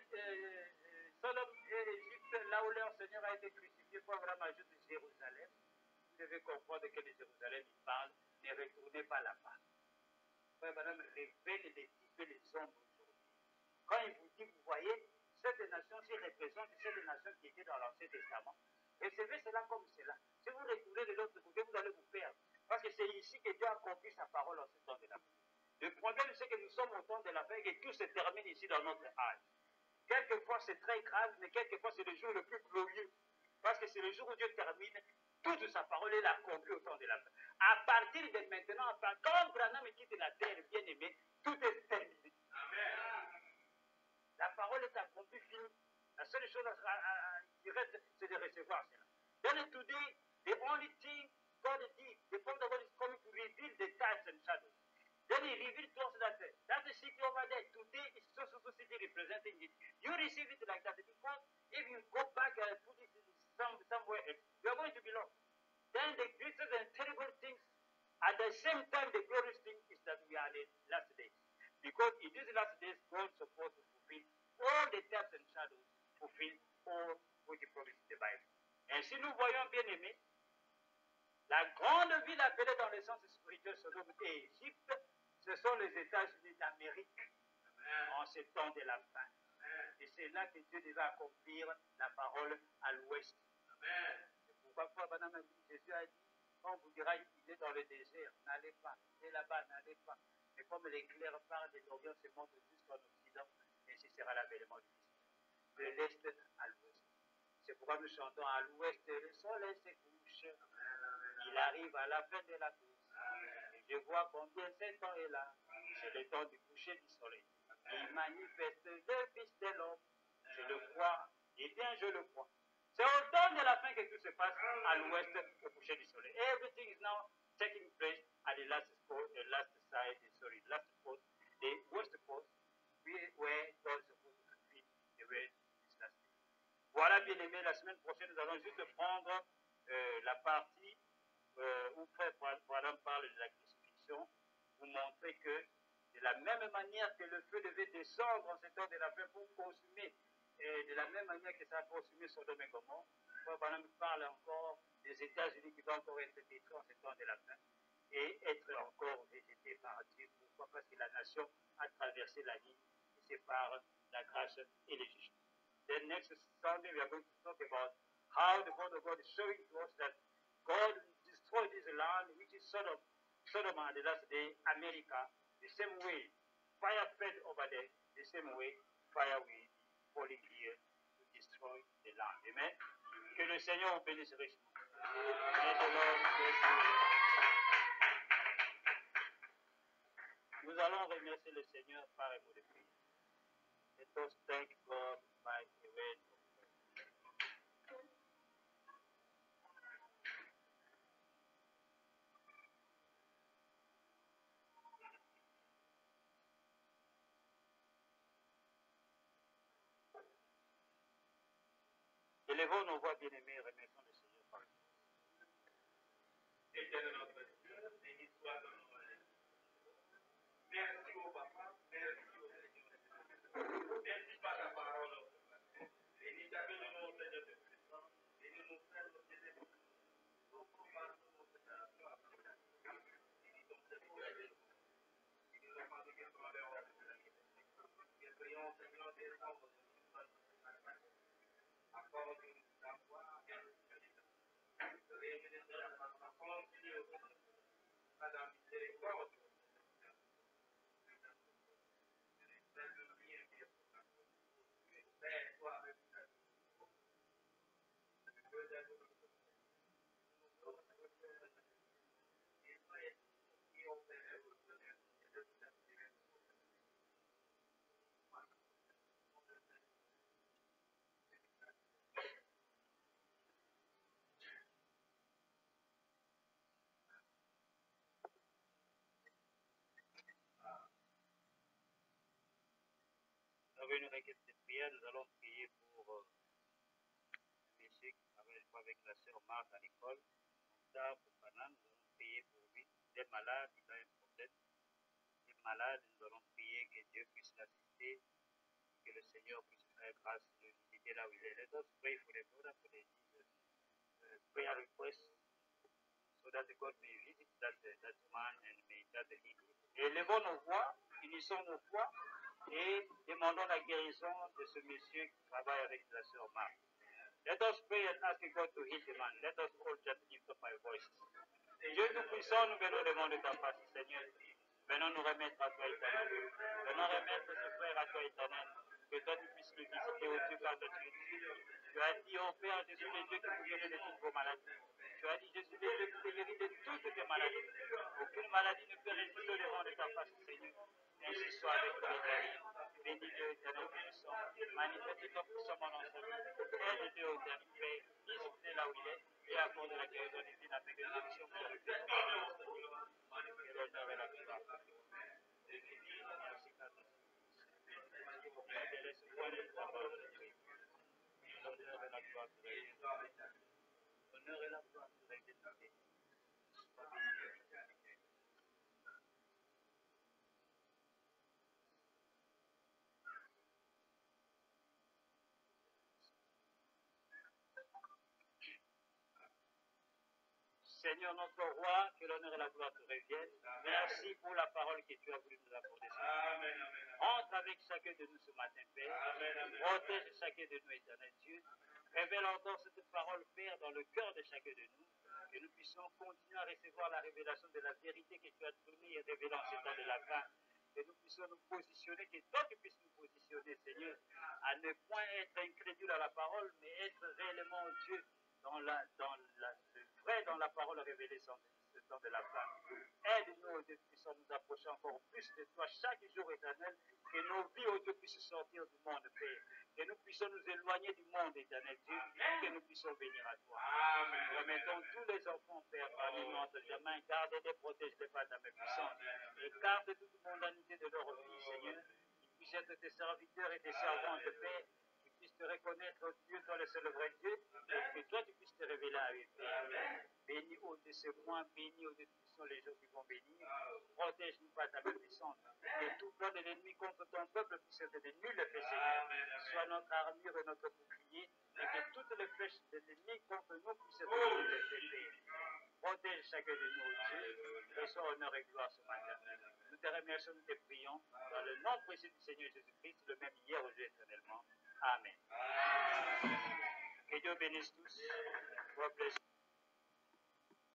Sodome et Égypte, là où leur Seigneur a été crucifié. Paul Madame ajoute Jérusalem. Vous devez comprendre de quel Jérusalem il parle. Ne retournez pas là-bas. Paul Madame révèle les types et les ombres aujourd'hui. Quand il vous dit, vous voyez, cette nation-ci représente cette nation qui était dans l'Ancien Testament. Recevez cela comme cela. Si vous retournez de l'autre côté, vous allez vous perdre. Parce que c'est ici que Dieu a accompli sa parole en ce temps de la fin. Le problème, c'est que nous sommes au temps de la fin et que tout se termine ici dans notre âge. Quelquefois, c'est très grave, mais quelquefois, c'est le jour le plus glorieux. Parce que c'est le jour où Dieu termine toute sa parole et l'a accomplie au temps de la fin. À partir de maintenant, quand Branham quitte la terre, bien aimé, tout est terminé. Amen. La parole est accomplie, finie. La seule chose qui reste, c'est de recevoir cela. Then today, the only thing God did, the prophet of God is coming to reveal the types and shadows. Then he revealed to us that the city over there, today is so city representing it. You receive it like that, because if you go back and put it in somewhere else, you are going to be lost. Then the greatest and terrible things, at the same time, the glorious thing is that we are in the last days. Because in these last days, God is supposed to fulfill all the types and shadows, fulfill all which promised the Bible. Ainsi, nous voyons, bien aimés, la grande ville appelée dans le sens spirituel Sodome et Égypte, ce sont les États-Unis d'Amérique en ce temps de la fin. Et c'est là que Dieu devait accomplir la parole à l'ouest. C'est pourquoi Jésus a dit, quand on vous dira il est dans le désert, n'allez pas, il est là-bas, n'allez pas. Mais comme l'éclair part de l'Orient se monte jusqu'en Occident, ainsi sera l'avènement du Christ. De l'est à l'ouest. C'est pourquoi nous chantons à l'ouest, le soleil se couche. Il arrive à la fin de la course. Et je vois combien ce temps est là. C'est le temps du coucher du soleil. Il manifeste le Fils de l'homme. Je le crois. Eh bien, je le crois. C'est au temps de la fin que tout se passe à l'ouest, au coucher du soleil. Everything is now taking place at the last coast, the west coast, where God is supposed to be the way is last. Voilà, bien aimé, la semaine prochaine, nous allons juste prendre la partie où Frère Branham parle de la crucifixion, pour montrer que de la même manière que le feu devait descendre en ce temps de la fin pour consumer, et de la même manière que ça a consumé Sodome et Gomorrhe, Frère Branham parle encore des États-Unis qui vont encore être détruits en ce temps de la fin et être encore végétés par Dieu. Pourquoi? Parce que la nation a traversé la ligne qui sépare la grâce et le jugement. Then next Sunday we are going to talk about how the word of God is showing to us that God destroyed this land, which is Sodom and the last day, America, the same way fire fell over there, the same way fire will be falling here to destroy the land. Amen. Que le Seigneur vous bénisse richement. May the Lord bless you. Nous allons remercier le Seigneur par un mot de prière. Let us thank God by a word of prayer. Élevons nos voix bien-aimées et remercions le Seigneur par une éternel notre Dieu, béni soit ton nom. Merci au Papa, merci au Seigneur. Merci par la parole. Bénis ta vie le nom, Seigneur de puissance. Bénis nos frères, nos sœurs. Nous combattons notre Seigneur. Bénis ton Seigneur. Bénis nos familles qui sont avec nous. Nous prions, Seigneur, descendre de nous. Accorde ta voix et révèle la continue à la miséricorde. Père, toi avec ta Avec une requête de prière, nous allons prier pour le monsieur qui travaille avec la sœur Marthe à l'école. Tard pour Paname, nous allons prier pour lui. Il est malade, il a un problème. Il est malade, nous allons prier que Dieu puisse l'assister, que le Seigneur puisse faire grâce de le visiter là où il est. Let us pray for the brother, for the prayer request, so that God may visit that man and may that heal. Élevons nos voix, unissons nos voix et demandons la guérison de ce monsieur qui travaille avec la sœur Marthe. Let us pray and ask God to heal the man. Let us all just lift up my voice. Dieu Tout-Puissant, nous venons demander ta face, Seigneur. Venons nous remettre à toi, éternel. Venons remettre ce frère à toi, éternel. Que toi tu puisses le visiter au Dieu par notre Dieu. Tu as dit, oh Père, je suis le Dieu qui vous guérit de toutes vos maladies. Tu as dit, je suis le Dieu qui te guérit de toutes tes maladies. Aucune maladie ne peut résister au devant de ta face, Seigneur. Ainsi soit avec nous, éternel. Bénis Dieu, éternel puissant. Manifeste ton puissant en ensemble. Aide Dieu, éternel Père. Visite là où il est et accorde la guérison divine avec une action pour le Père. Que l'honneur et la gloire. Merci, Père. Laisse point les paroles de Dieu. L'honneur et la gloire serait l'honneur et la gloire serait détruite. Seigneur notre roi, que l'honneur et la gloire te reviennent. Merci pour la parole que tu as voulu nous apporter. Entre avec chacun de nous ce matin, Père. Protège chacun de nous, éternel Dieu. Révèle encore cette parole, Père, dans le cœur de chacun de nous. Que nous puissions continuer à recevoir la révélation de la vérité que tu as donnée et révélée en ce temps de la fin. Que nous puissions nous positionner, que toi tu puisses nous positionner, Seigneur, à ne point être incrédule à la parole, mais être réellement Dieu le vrai dans la parole révélée en ce temps de la fin. Aide-nous, oh Dieu, puissions nous approcher encore plus de toi chaque jour éternel, que nos vies, oh Dieu, puissent sortir du monde, Père. Que nous puissions nous éloigner du monde, éternel Dieu, que nous puissions venir à toi. Nous remettons tous les enfants, Père, parmi nous entre tes mains. Garde-les, protège-les par ta main puissante. Écarte toute mondanité de leur vie, Seigneur. Qu'ils puissent être tes serviteurs et tes servantes, Père. Qu'ils puissent te reconnaître, Dieu, toi le seul vrai Dieu. Et que toi, tu puisses te révéler à eux, Père. Bénis au de ce mois, bénis au de tous les jours qui vont bénir. Protège-nous par ta main puissante. Que tout plan de l'ennemi contre ton peuple puisse être de nul effet, Seigneur. Sois notre armure et notre bouclier. Et que toutes les flèches de l'ennemi contre nous puissent être de nul effet, Père. Protège chacun de nous, Dieu. Reçois honneur et gloire ce matin. Nous te remercions, nous te prions. Dans le nom précieux du Seigneur Jésus-Christ, le même hier, aujourd'hui, éternellement. Amen. Que Dieu bénisse tous. God bless you.